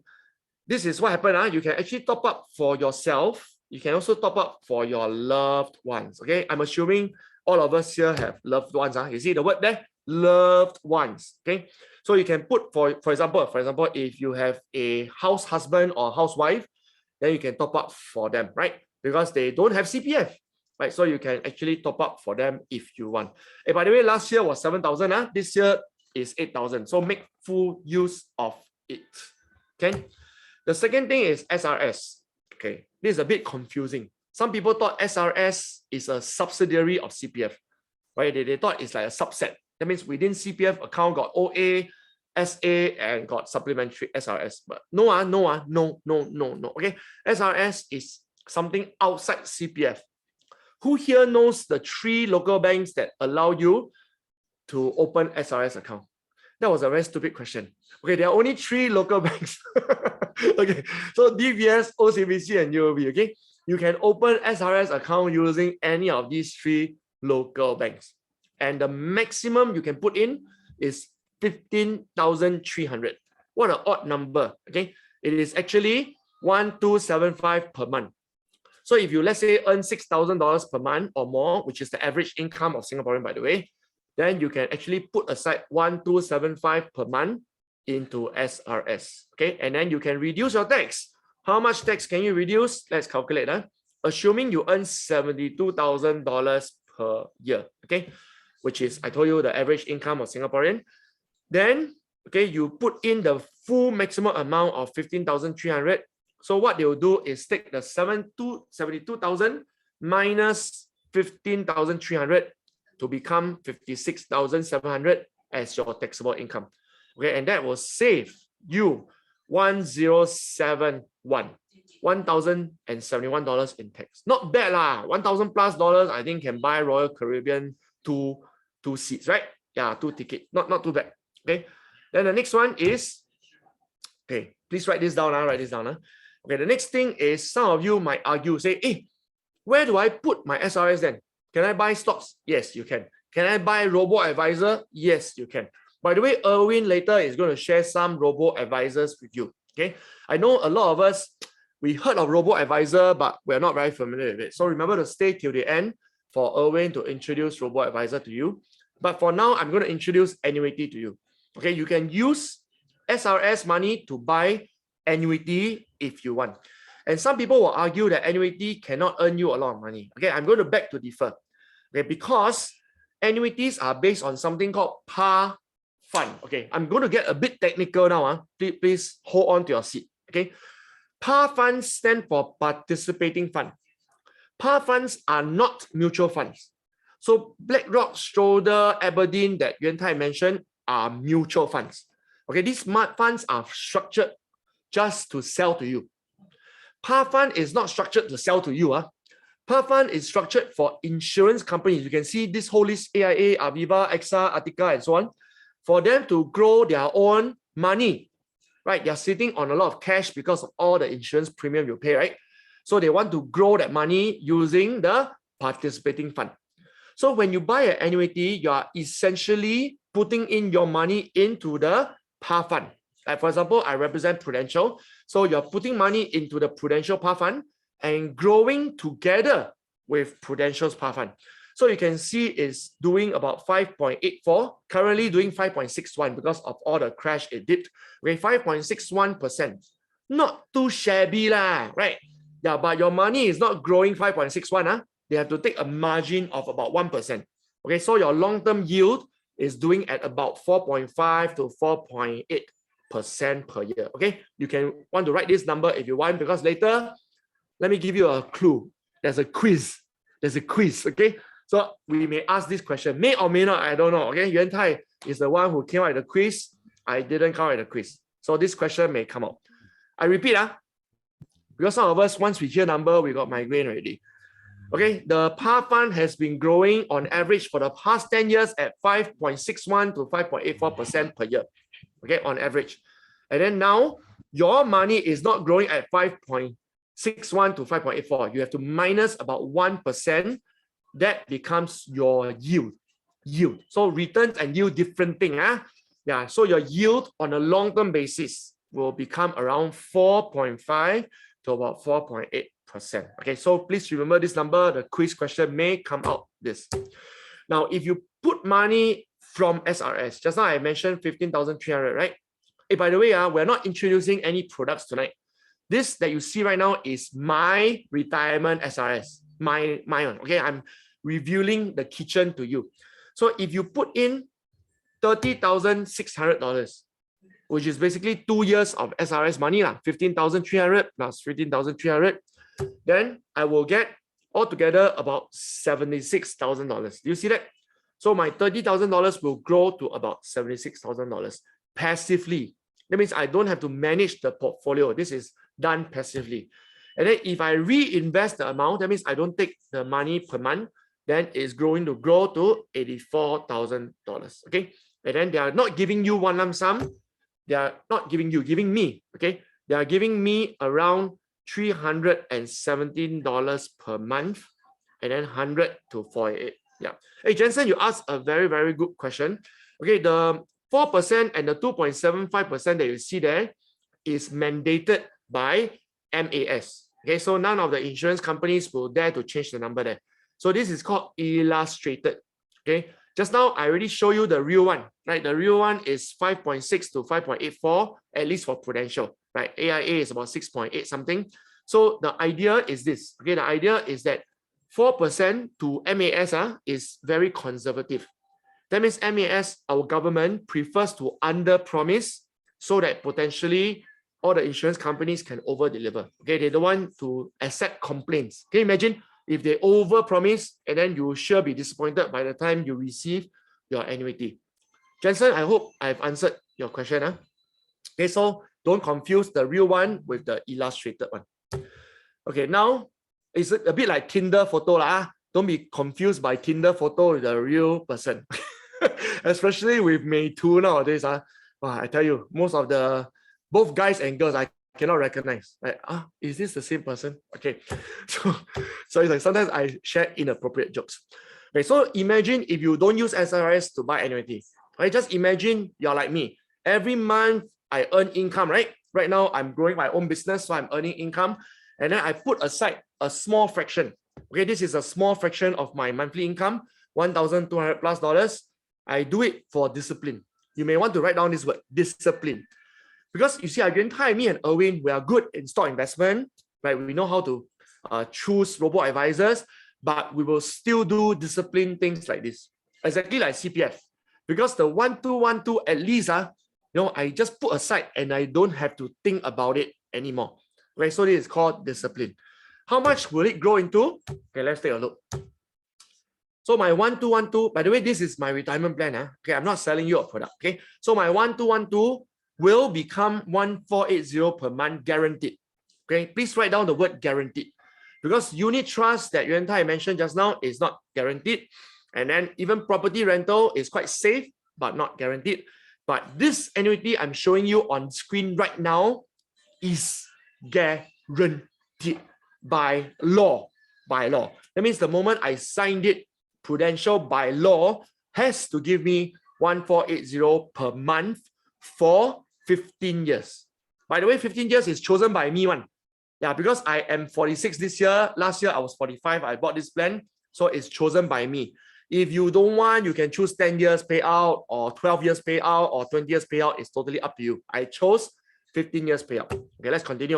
this is what happened. You can actually top up for yourself. You can also top up for your loved ones. Okay, I'm assuming all of us here have loved ones. You see the word there? Loved ones. Okay, so you can put for example, if you have a house husband or housewife, then you can top up for them, right? Because they don't have CPF, right? So you can actually top up for them if you want. Hey, by the way, last year was 7,000. This year is 8,000. So make full use of it. Okay. The second thing is SRS. Okay, this is a bit confusing. Some people thought SRS is a subsidiary of CPF, right? They thought it's like a subset. That means within CPF account got OA, SA, and got supplementary SRS. But no. Okay, SRS is something outside CPF. Who here knows the 3 local banks that allow you to open SRS account? That was a very stupid question. Okay, there are only 3 local banks. Okay, so DBS, OCBC, and UOB. Okay, you can open SRS account using any of these 3 local banks, and the maximum you can put in is 15,300. What an odd number. Okay, it is actually 1,275 per month. So if you, let's say, earn $6,000 per month or more, which is the average income of Singaporean, by the way, then you can actually put aside 1,275 per month into SRS. Okay, and then you can reduce your tax. How much tax can you reduce? Let's calculate. Assuming you earn $72,000 per year, okay, which is, I told you, the average income of Singaporean. Then, okay, you put in the full maximum amount of 15,300. So what they will do is take the 72,000 minus 15,300 to become 56,700 as your taxable income. Okay, and that will save you $1,071 in tax. Not bad lah. $1,000 plus, I think, can buy Royal Caribbean two seats, right? Yeah, 2 tickets. Not too bad. Okay. Then the next one is, okay, please write this down. Write this down. Okay, the next thing is, some of you might argue, say, hey, where do I put my SRS then? Can I buy stocks? Yes, you can. Can I buy robo-advisor? Yes, you can. By the way, Erwin later is going to share some robo-advisors with you. Okay, I know a lot of us, we heard of robo-advisor, but we're not very familiar with it. So remember to stay till the end for Erwin to introduce robo-advisor to you. But for now, I'm going to introduce annuity to you. Okay, you can use SRS money to buy annuity if you want. And some people will argue that annuity cannot earn you a lot of money. Okay, I'm going to beg to differ. Okay, because annuities are based on something called par fund. Okay, I'm going to get a bit technical now. Please hold on to your seat. Okay, par funds stand for participating fund. Par funds are not mutual funds. So BlackRock, Schroder, Aberdeen that Yuan Tai mentioned are mutual funds. Okay, these funds are structured just to sell to you. Par fund is not structured to sell to you. Par fund is structured for insurance companies. You can see this whole list: AIA, Aviva, AXA, Attica, and so on. For them to grow their own money, right? They're sitting on a lot of cash because of all the insurance premium you pay, right? So they want to grow that money using the participating fund. So when you buy an annuity, you are essentially putting in your money into the par fund. Like for example, I represent Prudential. So you're putting money into the Prudential par fund and growing together with Prudential's par fund. So you can see it's doing about 5.84, currently doing 5.61 because of all the crash it did. Okay, 5.61%. Not too shabby lah, right? Yeah, but your money is not growing 5.61. they have to take a margin of about 1%. Okay, so your long-term yield is doing at about 4.5 to 4.8% per year. Okay, you can want to write this number if you want, because later, let me give you a clue. There's a quiz. Okay? So we may ask this question, may or may not, I don't know. Okay, Yuan Tai is the one who came out with the quiz. I didn't come out with the quiz. So this question may come up. I repeat, because some of us, once we hear number, we got migraine already. Okay, the PAR fund has been growing on average for the past 10 years at 5.61 to 5.84% per year. Okay, on average. And then now, your money is not growing at 5.61 to 5.84. You have to minus about 1%. That becomes your yield. So returns and yield, different thing. Yeah, so your yield on a long-term basis will become around 4.5 to about 4.8%. Okay, so please remember this number. The quiz question may come out this. Now, if you put money from SRS, just now I mentioned 15,300, right? Hey, by the way, we're not introducing any products tonight. This that you see right now is my retirement SRS, my one. Okay, I'm revealing the kitchen to you. So if you put in $30,600, which is basically 2 years of SRS money, 15,300 plus 15,300, then I will get altogether about $76,000. Do you see that? So my $30,000 will grow to about $76,000 passively. That means I don't have to manage the portfolio. This is done passively. And then if I reinvest the amount, that means I don't take the money per month, then it's going to grow to $84,000. Okay. And then they are not giving you one lump sum. They are not giving you, giving me. Okay. They are giving me around $317 per month, and then 100 to 48. Yeah. Hey, Jensen, you asked a very, very good question. Okay. The 4% and the 2.75% that you see there is mandated by MAS. Okay, so none of the insurance companies will dare to change the number there. So this is called illustrated. Okay, just now I already show you the real one, right? The real one is 5.6 to 5.84, at least for Prudential, right? AIA is about 6.8 something. So the idea is this. Okay, the idea is that 4% to MAS is very conservative. That means MAS, our government, prefers to under-promise so that potentially all the insurance companies can over-deliver. Okay, they don't want to accept complaints. Can you imagine if they over-promise and then you will sure be disappointed by the time you receive your annuity? Jensen, I hope I've answered your question. Okay, so don't confuse the real one with the illustrated one. Okay, now it's a bit like Tinder photo. Don't be confused by Tinder photo with the real person. Especially with May 2 nowadays. I tell you, most of the both guys and girls I cannot recognize. Like, is this the same person? Okay. So it's like sometimes I share inappropriate jokes. Okay, so imagine if you don't use SRS to buy annuity. Right? Just imagine you're like me. Every month I earn income, right? Right now I'm growing my own business, so I'm earning income. And then I put aside a small fraction. Okay, this is a small fraction of my monthly income, $1,200+. I do it for discipline. You may want to write down this word, discipline. Because you see, Yuan Tai, me and Erwin, we are good in stock investment, right? We know how to choose robo-advisors, but we will still do discipline things like this. Exactly like CPF. Because the 1212, at least, I just put aside and I don't have to think about it anymore. Right? So this is called discipline. How much will it grow into? Okay, let's take a look. So my 1212, by the way, this is my retirement plan. Okay, I'm not selling you a product. Okay, so my 1212 will become 1480 per month guaranteed. Okay, please write down the word guaranteed, because unit trust that Yuan Tai mentioned just now is not guaranteed. And then even property rental is quite safe, but not guaranteed. But this annuity I'm showing you on screen right now is guaranteed by law. By law. That means the moment I signed it, Prudential by law has to give me 1480 per month for 15 years. By the way, 15 years is chosen by me one. Yeah, because I am 46 this year. Last year I was 45. I bought this plan. So it's chosen by me. If you don't want, you can choose 10 years payout or 12 years payout or 20 years payout. It's totally up to you. I chose 15 years payout. Okay, let's continue.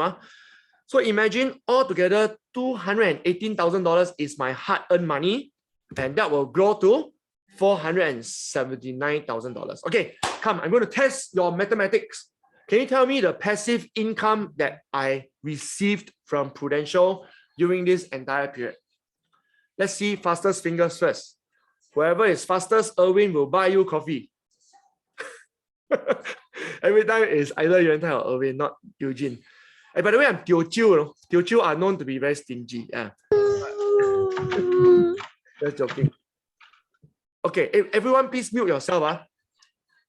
So imagine altogether $218,000 is my hard-earned money, and that will grow to $479,000. Okay, come, I'm going to test your mathematics. Can you tell me the passive income that I received from Prudential during this entire period? Let's see fastest fingers first. Whoever is fastest, Erwin will buy you coffee. Every time it's either Yuan Tai or Erwin, not Eugene. And by the way, I'm Teochew. Teochew are known to be very stingy. Yeah. Just joking. Okay, everyone please mute yourself.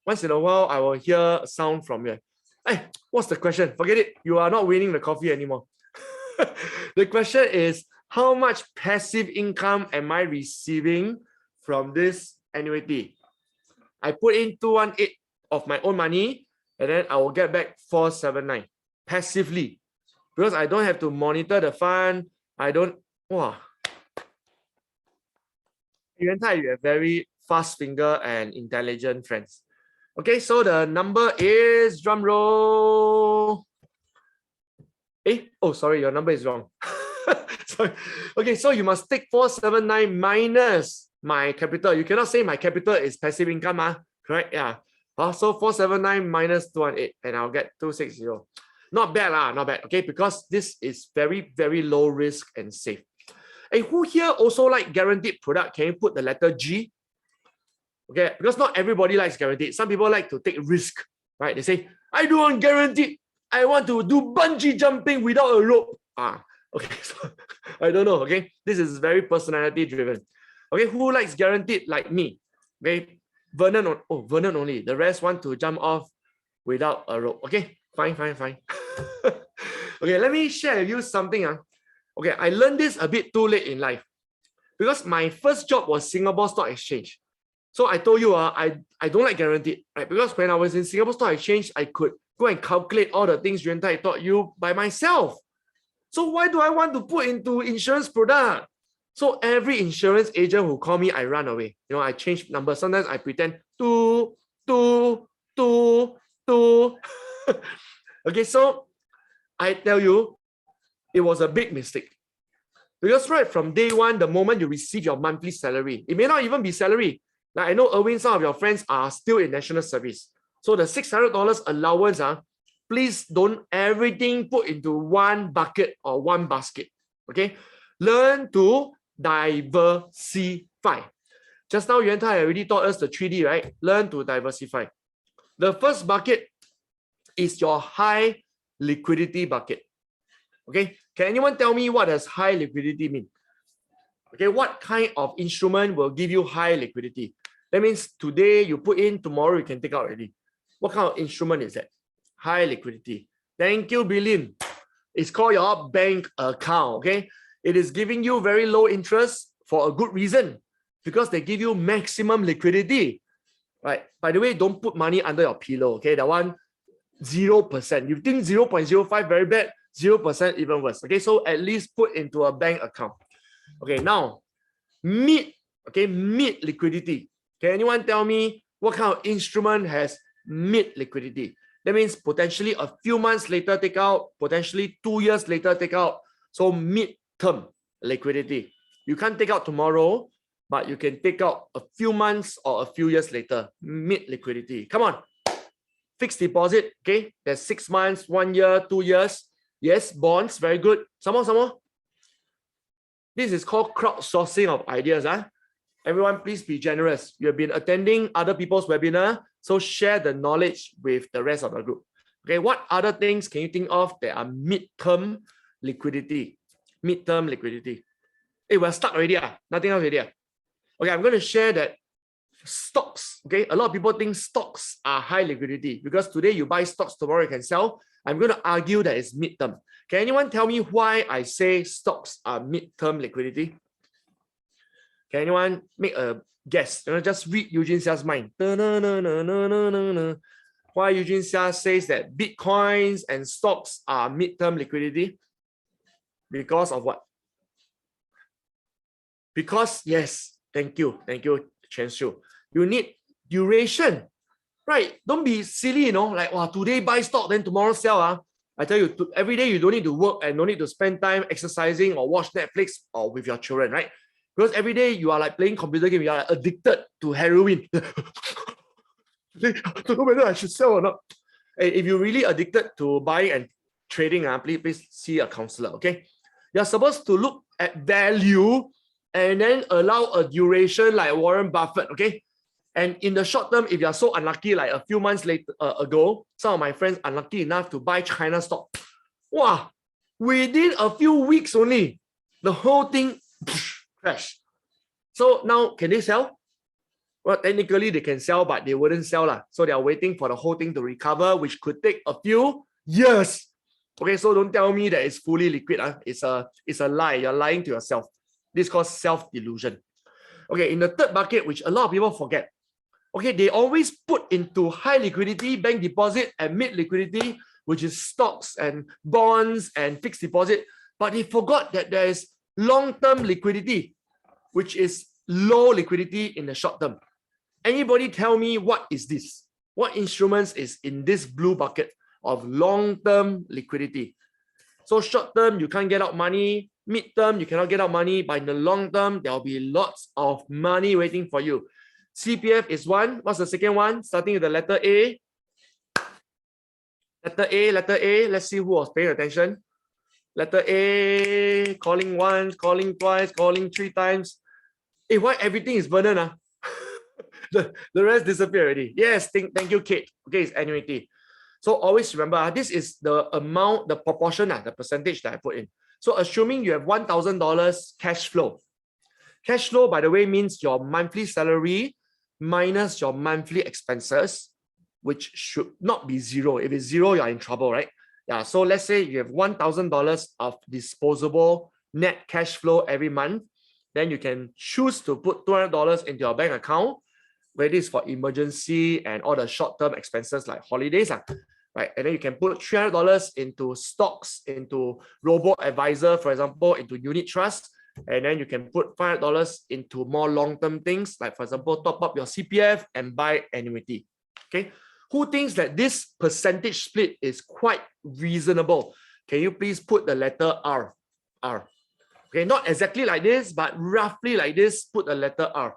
Once in a while, I will hear a sound from you. Hey, what's the question? Forget it. You are not winning the coffee anymore. The question is, how much passive income am I receiving from this annuity? I put in 218 of my own money, and then I will get back 479 passively, because I don't have to monitor the fund. I don't. Wow. Yuan Tai, you have very fast finger and intelligent friends. Okay, so the number is, drum roll. Oh, sorry, your number is wrong. Sorry. Okay, so you must take 479 minus my capital. You cannot say my capital is passive income, correct? Yeah. So 479 minus 218, and I'll get 260. Not bad, not bad. Okay, because this is very, very low risk and safe. Hey, who here also like guaranteed product? Can you put the letter G? Okay, because not everybody likes guaranteed. Some people like to take risk, right? They say, I don't want guaranteed. I want to do bungee jumping without a rope. Okay, so I don't know. Okay, this is very personality driven. Okay, who likes guaranteed like me? Okay, Vernon. Oh, Vernon only. The rest want to jump off without a rope. Okay, fine. Okay, let me share with you something. Okay, I learned this a bit too late in life, because my first job was Singapore Stock Exchange. So I told you, I don't like guaranteed, right? Because when I was in Singapore Stock Exchange, I could go and calculate all the things Yuan Tai taught you by myself. So why do I want to put into insurance product? So every insurance agent who call me, I run away. You know, I change numbers. Sometimes I pretend two. Okay, so I tell you, it was a big mistake. Because right from day one, the moment you receive your monthly salary, it may not even be salary. Like I know, Erwin, some of your friends are still in national service. So the $600 allowance, please don't everything put into one bucket or one basket. Okay, learn to diversify. Just now, Yuan Tai already taught us the 3D, right? Learn to diversify. The first bucket is your high liquidity bucket. Okay, can anyone tell me what does high liquidity mean? Okay, what kind of instrument will give you high liquidity? That means today you put in, tomorrow you can take out already. What kind of instrument is that? High liquidity. Thank you, Billion. It's called your bank account. Okay, it is giving you very low interest for a good reason, because they give you maximum liquidity. Right. By the way, don't put money under your pillow. Okay, that one 0%. You think 0.05 very bad, 0% even worse. Okay, so at least put into a bank account. Okay, now mid liquidity. Can anyone tell me what kind of instrument has mid liquidity? That means potentially a few months later take out, potentially 2 years later take out. So mid-term liquidity. You can't take out tomorrow, but you can take out a few months or a few years later. Mid liquidity. Come on. Fixed deposit. Okay, there's 6 months, 1 year, 2 years. Yes, bonds, very good. Some more. This is called crowdsourcing of ideas. Everyone, please be generous. You have been attending other people's webinar, so share the knowledge with the rest of the group. Okay, what other things can you think of that are mid-term liquidity? Mid-term liquidity. Hey, we're stuck already. Nothing else already. Okay, I'm going to share that stocks. Okay, a lot of people think stocks are high liquidity because today you buy stocks, tomorrow you can sell. I'm going to argue that it's mid-term. Can anyone tell me why I say stocks are mid-term liquidity? Can anyone make a guess? Just read Eugene Xia's mind. Why Eugene Xia says that Bitcoins and stocks are mid-term liquidity? Because of what? Because, yes, thank you, Chen Xiu. You need duration, right? Don't be silly, like, wow, today buy stock, then tomorrow sell. I tell you, every day you don't need to work and don't need to spend time exercising or watch Netflix or with your children, right? Because every day you are like playing computer game, you are addicted to heroin. I don't know whether I should sell or not. If you're really addicted to buying and trading, please see a counselor, okay? You're supposed to look at value and then allow a duration like Warren Buffett, okay? And in the short term, if you're so unlucky, like a few months later ago, some of my friends unlucky enough to buy China stock. Wow, within a few weeks only, the whole thing crashed. So now, can they sell? Well, technically they can sell, but they wouldn't sell lah. So they are waiting for the whole thing to recover, which could take a few years. Okay, so don't tell me that it's fully liquid. It's a lie. You're lying to yourself. This is called self-delusion. Okay, in the third bucket, which a lot of people forget, okay, they always put into high liquidity bank deposit and mid liquidity, which is stocks and bonds and fixed deposit, but they forgot that there is long-term liquidity, which is low liquidity in the short term. Anybody tell me what is this? What instruments is in this blue bucket of long-term liquidity? So short term, you can't get out money. Mid-term, you cannot get out money. But in the long term, there will be lots of money waiting for you. CPF is one. What's the second one? Starting with the letter A. Letter A, letter A. Let's see who was paying attention. Letter A, calling once, calling twice, calling 3 times. Hey, why everything is burden? The rest disappear already. Yes, thank you, Kate. Okay, it's annuity. So always remember, this is the amount, the proportion, the percentage that I put in. So assuming you have $1,000 cash flow. Cash flow, by the way, means your monthly salary minus your monthly expenses, which should not be zero. If it's zero, you're in trouble, right? Yeah. So let's say you have $1,000 of disposable net cash flow every month. Then you can choose to put $200 into your bank account, whether it's for emergency and all the short-term expenses like holidays, right? And then you can put $300 into stocks, into robo-advisor, for example, into unit trust. And then you can put $500 into more long-term things, like for example, top up your CPF and buy annuity. Okay. Who thinks that this percentage split is quite reasonable? Can you please put the letter R? R. Okay, not exactly like this, but roughly like this, put the letter R.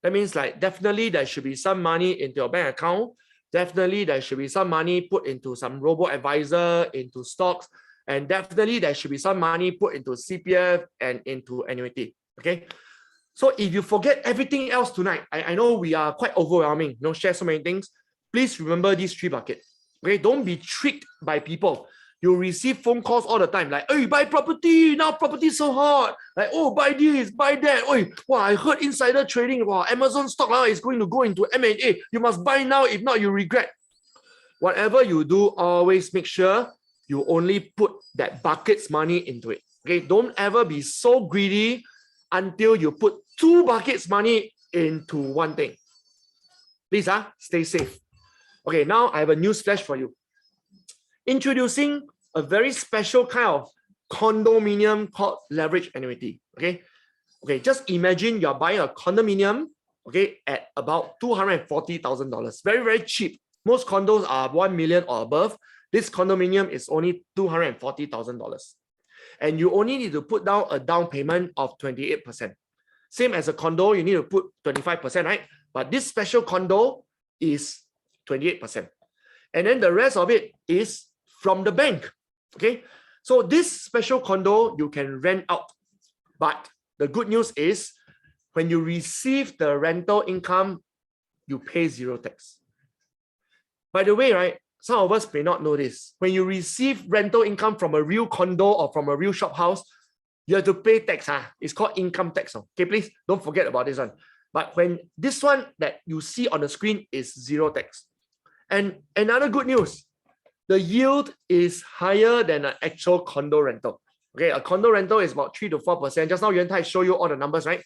That means like definitely there should be some money into your bank account. Definitely there should be some money put into some robo-advisor, into stocks, and definitely there should be some money put into CPF and into annuity. Okay. So if you forget everything else tonight, I know we are quite overwhelming, share so many things. Please remember these 3 buckets. Okay, don't be tricked by people. You receive phone calls all the time, like, hey, buy property, now property so hot. Like, oh, buy this, buy that. Oh, wow, I heard insider trading. Wow, Amazon stock now is going to go into M&A. You must buy now, if not, you regret. Whatever you do, always make sure you only put that bucket's money into it. Okay, don't ever be so greedy until you put 2 buckets money into one thing. Please, stay safe. Okay, now I have a news flash for you. Introducing a very special kind of condominium called leverage annuity. Okay, just imagine you're buying a condominium, okay, at about $240,000. Very, very cheap. Most condos are 1 million or above. This condominium is only $240,000. And you only need to put down a down payment of 28%. Same as a condo, you need to put 25%, right? But this special condo is 28%. And then the rest of it is from the bank. Okay. So this special condo, you can rent out. But the good news is when you receive the rental income, you pay 0 tax. By the way, right, some of us may not know this. When you receive rental income from a real condo or from a real shop house, you have to pay tax. It's called income tax. Okay, please don't forget about this one. But when this one that you see on the screen is 0 tax. And another good news, the yield is higher than an actual condo rental. Okay, a condo rental is about 3 to 4%. Just now Yuan Tai showed you all the numbers, right?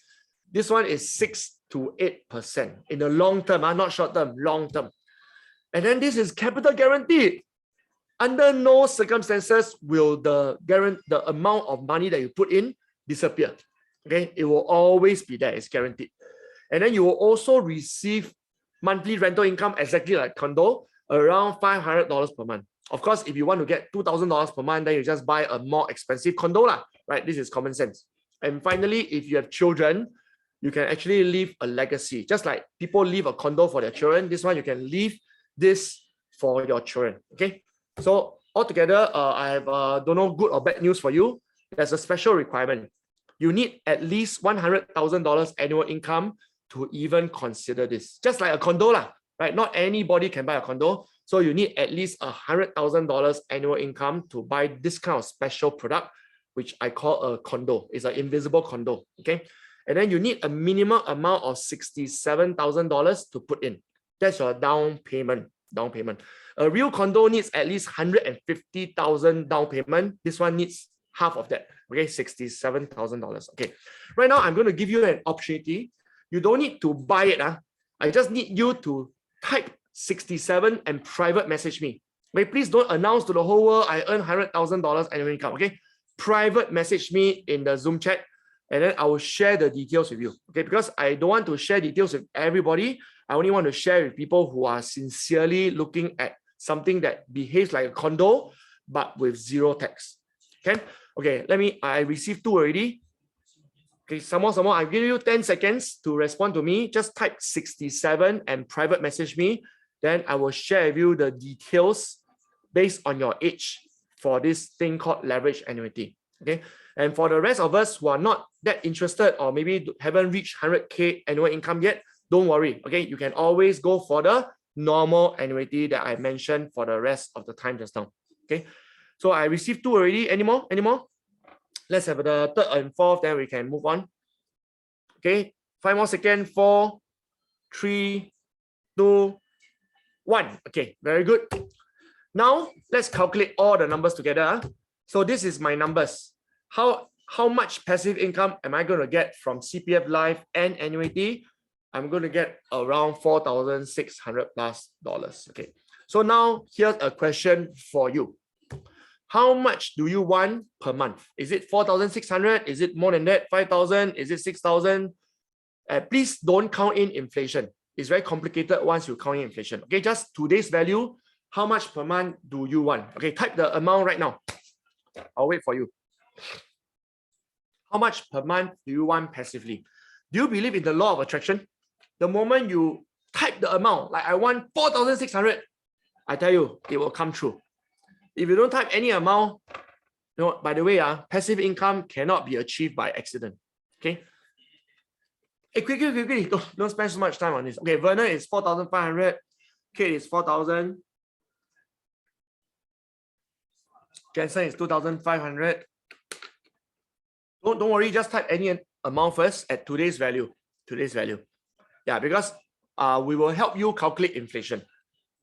This one is 6 to 8% in the long term, not short term, long term. And then this is capital guaranteed. Under no circumstances will the amount of money that you put in disappear. Okay, it will always be there. It's guaranteed. And then you will also receive monthly rental income exactly like condo, around $500 per month. Of course, if you want to get $2,000 per month, then you just buy a more expensive condo lah, right? This is common sense. And finally, if you have children, you can actually leave a legacy. Just like people leave a condo for their children, this one you can leave this for your children, okay? So altogether, I have don't know good or bad news for you. There's a special requirement. You need at least $100,000 annual income to even consider this. Just like a condo lah, right? Not anybody can buy a condo. So you need at least $100,000 annual income to buy this kind of special product, which I call a condo. It's an invisible condo, okay? And then you need a minimum amount of $67,000 to put in. That's your down payment. A real condo needs at least $150,000 down payment. This one needs half of that, okay? $67,000, okay? Right now, I'm going to give you an opportunity. You don't need to buy it. I just need you to type 67 and private message me. Okay, please don't announce to the whole world I earn $100,000 annual income, okay? Private message me in the Zoom chat, and then I will share the details with you, okay? Because I don't want to share details with everybody. I only want to share with people who are sincerely looking at something that behaves like a condo, but with zero tax, okay? Okay, I received 2 already. Okay, some more. I'll give you 10 seconds to respond to me. Just type 67 and private message me. Then I will share with you the details based on your age for this thing called leverage annuity. Okay. And for the rest of us who are not that interested or maybe haven't reached 100K annual income yet, don't worry. Okay. You can always go for the normal annuity that I mentioned for the rest of the time just now. Okay. So I received 2 already. Any more? Let's have the 3rd and 4th, then we can move on. Okay. 5 more seconds. 4, 3, 2, 1. Okay, very good. Now let's calculate all the numbers together. So this is my numbers. How much passive income am I going to get from CPF Life and annuity? I'm going to get around $4,600 plus. Okay. So now here's a question for you. How much do you want per month? Is it 4,600? Is it more than that? 5,000? Is it 6,000? Please don't count in inflation. It's very complicated once you count in inflation. Okay, just today's value. How much per month do you want? Okay, type the amount right now. I'll wait for you. How much per month do you want passively? Do you believe in the law of attraction? The moment you type the amount, like I want 4,600, I tell you, it will come true. If you don't type any amount, you know, by the way, passive income cannot be achieved by accident. Okay. Hey, quickly. Don't spend so much time on this. Okay, Vernon is 4,500. Kate is 4,000. Jensen is 2,500. Don't worry, just type any amount first at today's value. Yeah, because we will help you calculate inflation.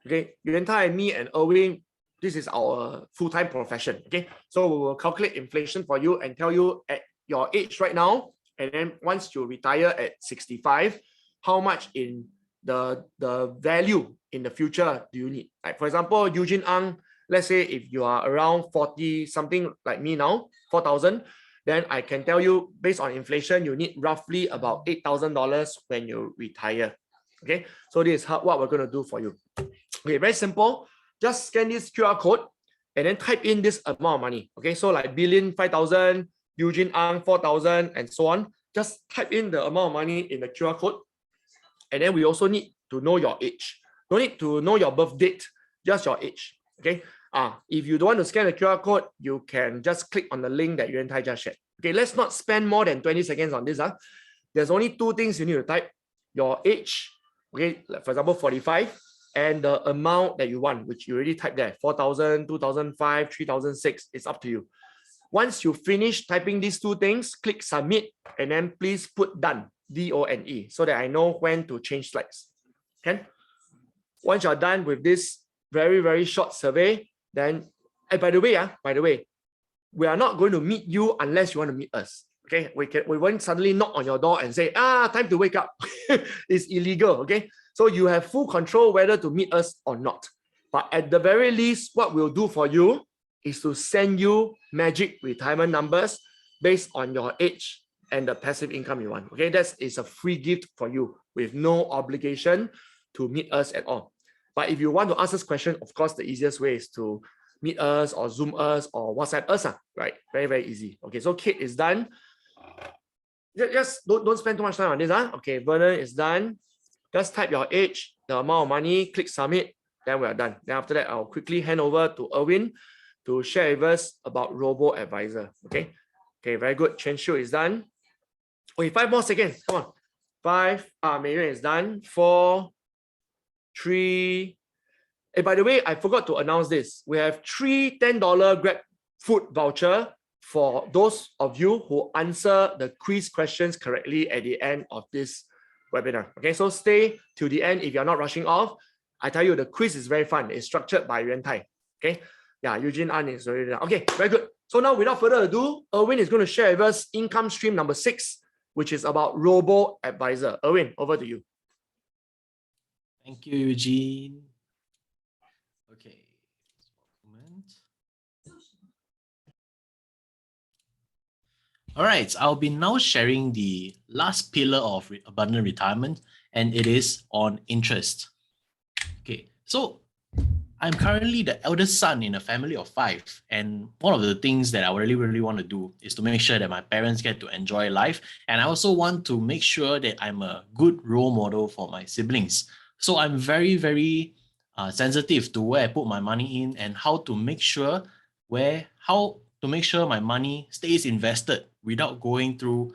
Okay, Yuan Tai, me and Erwin, this is our full-time profession. Okay, so we will calculate inflation for you and tell you at your age right now, and then once you retire at 65, how much in the value in the future do you need? Like for example, Eugene Ang, let's say if you are around 40 something like me now, 4,000, then I can tell you based on inflation, you need roughly about $8,000 when you retire. Okay, so this is what we're going to do for you. Okay, very simple. Just scan this QR code and then type in this amount of money. Okay, so like Billion 5,000, Eugene Ang 4,000, and so on. Just type in the amount of money in the QR code. And then we also need to know your age. Don't need to know your birth date, just your age. Okay. If you don't want to scan the QR code, you can just click on the link that Yuan Tai just shared. Okay, let's not spend more than 20 seconds on this. There's only 2 things you need to type: your age, okay, like for example, 45, and the amount that you want, which you already typed there, 4,000, 2,005, 3,006. It's up to you. Once you finish typing these 2 things, click submit, and then please put done, D-O-N-E, so that I know when to change slides. Okay. Once you're done with this very, very short survey, then, by the way, we are not going to meet you unless you want to meet us. Okay, we won't suddenly knock on your door and say, time to wake up. It's illegal. Okay, so you have full control whether to meet us or not. But at the very least, what we'll do for you is to send you magic retirement numbers based on your age and the passive income you want. Okay, that is a free gift for you with no obligation to meet us at all. But if you want to ask us questions, of course, the easiest way is to meet us or Zoom us or WhatsApp us, right? Very, very easy. Okay, so Kate is done. Just don't spend too much time on this. Okay, Vernon is done. Just type your age, the amount of money, click submit, then we are done. Then after that, I'll quickly hand over to Erwin to share with us about robo-advisor. Okay, very good. Chen Shu is done. Okay, 5 more seconds. Come on. 5. Mei Yun is done. 4, 3. Hey, by the way, I forgot to announce this. We have 3 $10 Grab food voucher for those of you who answer the quiz questions correctly at the end of this webinar. Okay, so stay till the end if you're not rushing off. I tell you, the quiz is very fun. It's structured by Yuan Tai. Okay, yeah, Eugene An is already done. Okay, very good. So now, without further ado, Erwin is going to share with us income stream number 6, which is about robo-advisor. Erwin, over to you. Thank you, Eugene. Okay. All right, I'll be now sharing the last pillar of abundant retirement, and it is on interest. Okay, so I'm currently the eldest son in a family of 5, and one of the things that I really want to do is to make sure that my parents get to enjoy life, and I also want to make sure that I'm a good role model for my siblings. So I'm very sensitive to where I put my money in and how to make sure my money stays invested without going through,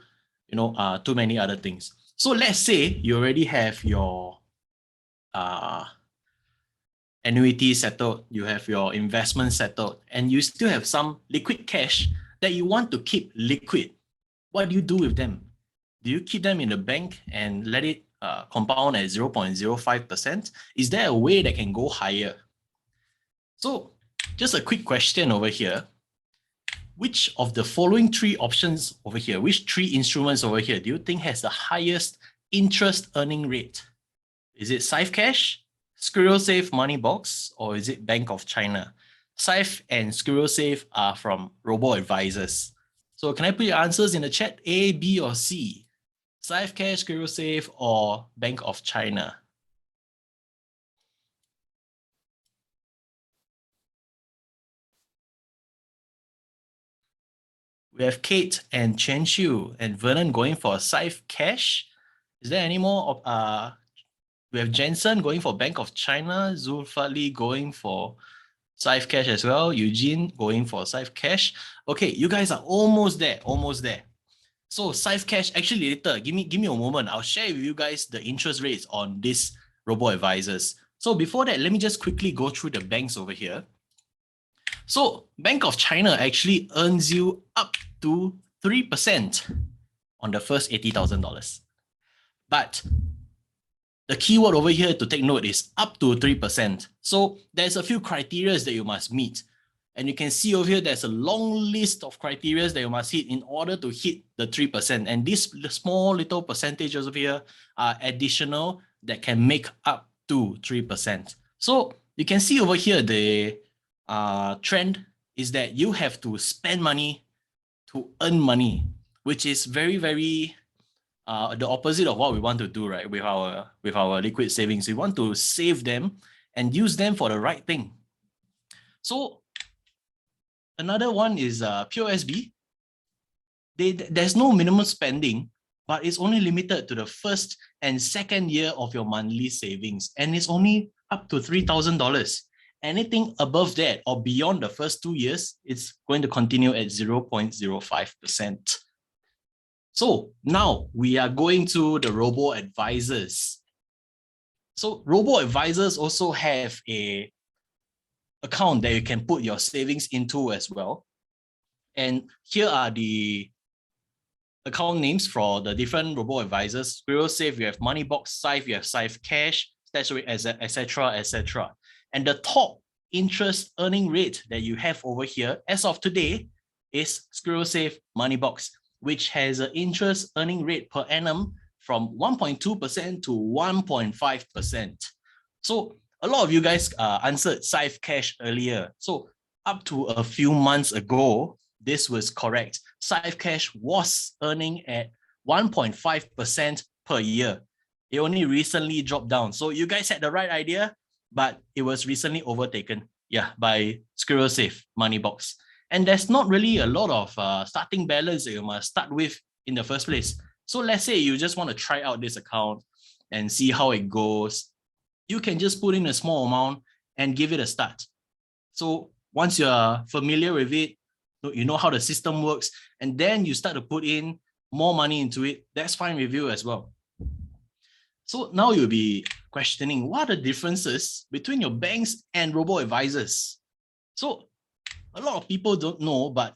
too many other things. So let's say you already have your annuity settled, you have your investment settled, and you still have some liquid cash that you want to keep liquid. What do you do with them? Do you keep them in the bank and let it compound at 0.05%? Is there a way that can go higher? So just a quick question over here. Which of the following 3 options over here, which 3 instruments over here do you think has the highest interest earning rate? Is it Safe Cash, Squirrel Safe Money Box, or is it Bank of China? Safe and Squirrel Safe are from robo-advisors. So can I put your answers in the chat? A, B, or C? Safe Cash, Squirrel Safe, or Bank of China? We have Kate and Chen Xiu and Vernon going for Safe Cash. Is there any more? We have Jensen going for Bank of China, Zulfali going for Safe Cash as well, Eugene going for Safe Cash. Okay, you guys are almost there. So Safe Cash, actually later, give me a moment. I'll share with you guys the interest rates on these robo-advisors. So before that, let me just quickly go through the banks over here. So Bank of China actually earns you up to 3% on the first $80,000. But the keyword over here to take note is up to 3%. So there's a few criteria that you must meet. And you can see over here, there's a long list of criteria that you must hit in order to hit the 3%. And these small little percentages over here are additional that can make up to 3%. So you can see over here, the trend is that you have to spend money to earn money, which is very the opposite of what we want to do, right? With our liquid savings, we want to save them and use them for the right thing. So another one is POSB. There's no minimum spending, but it's only limited to the first and second year of your monthly savings, and it's only up to $3,000. Anything above that or beyond the first 2 years, it's going to continue at 0.05%. So now we are going to the robo-advisors. So robo-advisors also have a account that you can put your savings into as well. And here are the account names for the different robo-advisors. Squirrel Safe, you have Moneybox, Safe, you have Safe Cash, Stashaway, etc. And the top interest earning rate that you have over here as of today is Squirrel Safe Moneybox, which has an interest earning rate per annum from 1.2% to 1.5%. So a lot of you guys answered Safe Cash earlier. So up to a few months ago, this was correct. Safe Cash was earning at 1.5% per year. It only recently dropped down. So you guys had the right idea, but it was recently overtaken. by Squirrel Safe Money Box. And there's not really a lot of starting balance that you must start with in the first place. So let's say you just want to try out this account and see how it goes. You can just put in a small amount and give it a start. So once you're familiar with it, you know how the system works, and then you start to put in more money into it, that's fine with you as well. So now you'll be questioning, what are the differences between your banks and robo-advisors? So a lot of people don't know, but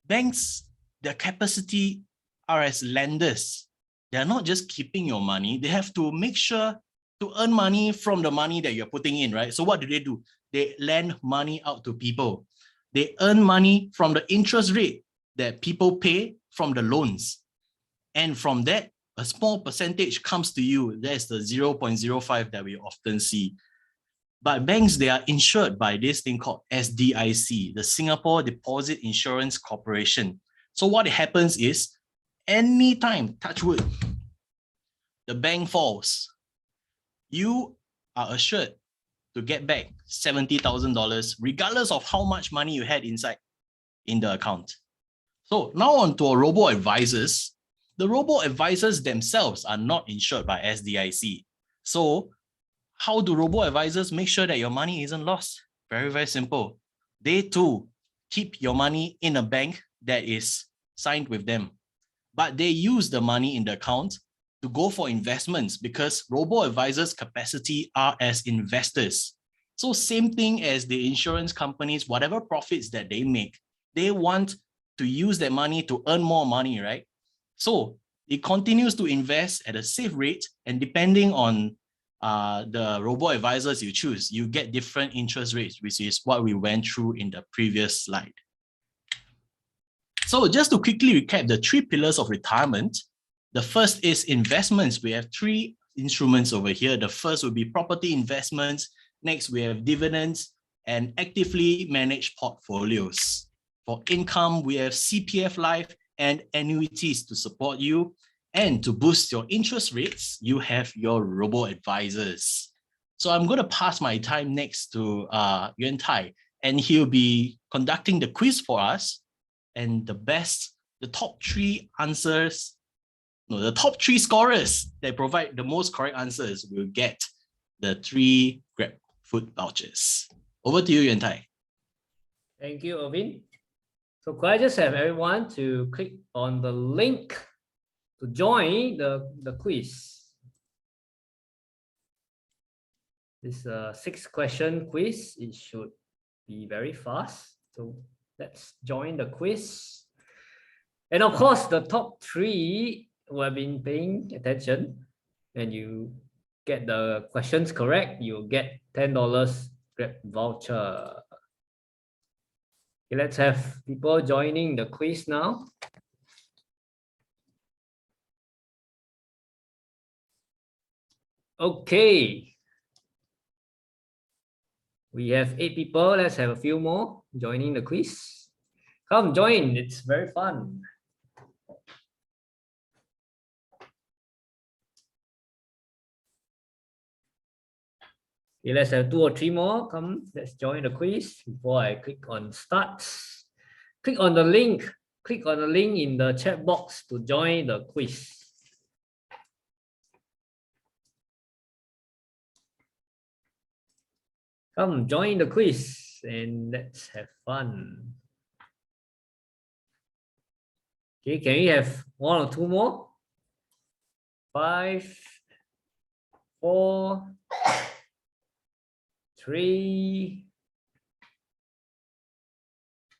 banks, their capacity are as lenders. They're not just keeping your money. They have to make sure to earn money from the money that you're putting in, right? So what do? They lend money out to people. They earn money from the interest rate that people pay from the loans. And from that, a small percentage comes to you. That's the 0.05 that we often see. But banks, they are insured by this thing called SDIC, the Singapore Deposit Insurance Corporation. So what happens is, anytime, touch wood, the bank falls, you are assured to get back $70,000 regardless of how much money you had inside in the account. So now on to our robo-advisors. The robo-advisors themselves are not insured by SDIC. So how do robo-advisors make sure that your money isn't lost? Very, very simple. They too keep your money in a bank that is signed with them, but they use the money in the account to go for investments because robo-advisors' capacity are as investors. So same thing as the insurance companies, whatever profits that they make, they want to use that money to earn more money, right? So it continues to invest at a safe rate, and depending on the robo-advisors you choose, you get different interest rates, which is what we went through in the previous slide. So just to quickly recap the 3 pillars of retirement, the first is investments. We have 3 instruments over here. The first will be property investments. Next, we have dividends and actively managed portfolios. For income, we have CPF Life and annuities to support you. And to boost your interest rates, you have your robo-advisors. So I'm going to pass my time next to Yuan Tai, and he'll be conducting the quiz for us. And the top 3 answers, the top 3 scorers that provide the most correct answers will get the 3 Grab food vouchers. Over to you, Yuan Tai. Thank you, Irvin. So could I just have everyone to click on the link to join the quiz? This 6-question quiz. It should be very fast. So let's join the quiz. And of course, the top 3 who have been paying attention, and you get the questions correct, you'll get $10 Grab voucher. Okay, let's have people joining the quiz now. Okay. We have 8 people. Let's have a few more joining the quiz. Come join. It's very fun. Okay, let's have 2 or 3 more. Come, let's join the quiz. Before I click on start, click on the link. Click on the link in the chat box to join the quiz. Come join the quiz and let's have fun. Okay, can we have 1 or 2 more? 5, 4, 3,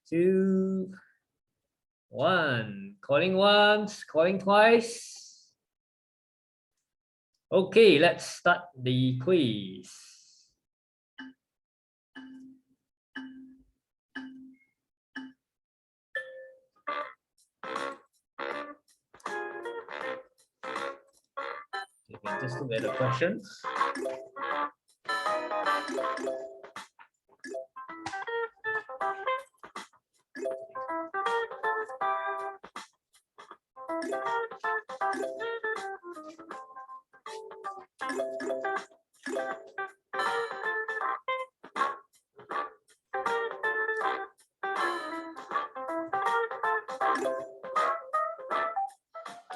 2, 1. Calling once, calling twice. Okay, let's start the quiz. Okay, just look at the questions.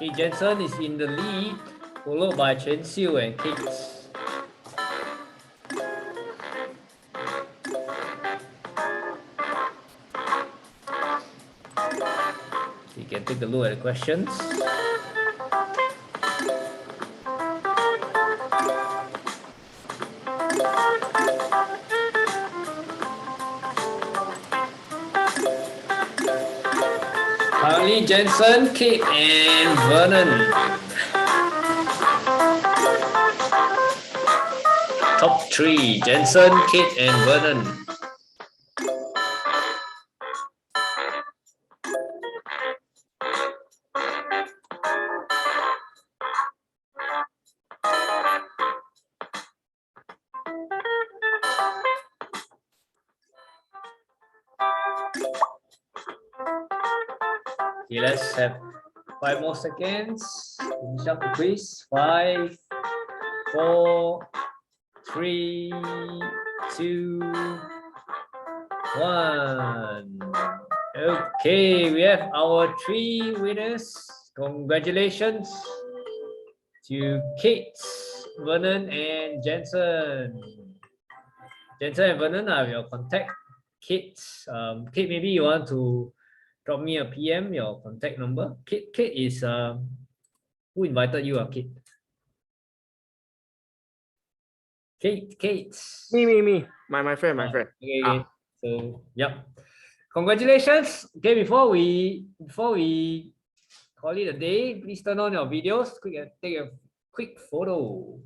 Okay, Jensen is in the lead, followed by Chen Xiu and Kate. You can take a look at the questions. Currently, Jensen, Kate, and Vernon. Top 3, Jensen, Kate, and Vernon. Okay, let's have 5 more seconds. Finish up the quiz. 5, 4, 3, 2, 1. Okay, we have our 3 winners. Congratulations to Kate, Vernon, and Jensen. Jensen and Vernon are your contact. Kate, maybe you want to drop me a PM, your contact number. Kate is who invited you, Kate? Kate. Me. My friend. Okay. So yep. Congratulations. Okay, before we call it a day, please turn on your videos. Take a quick photo.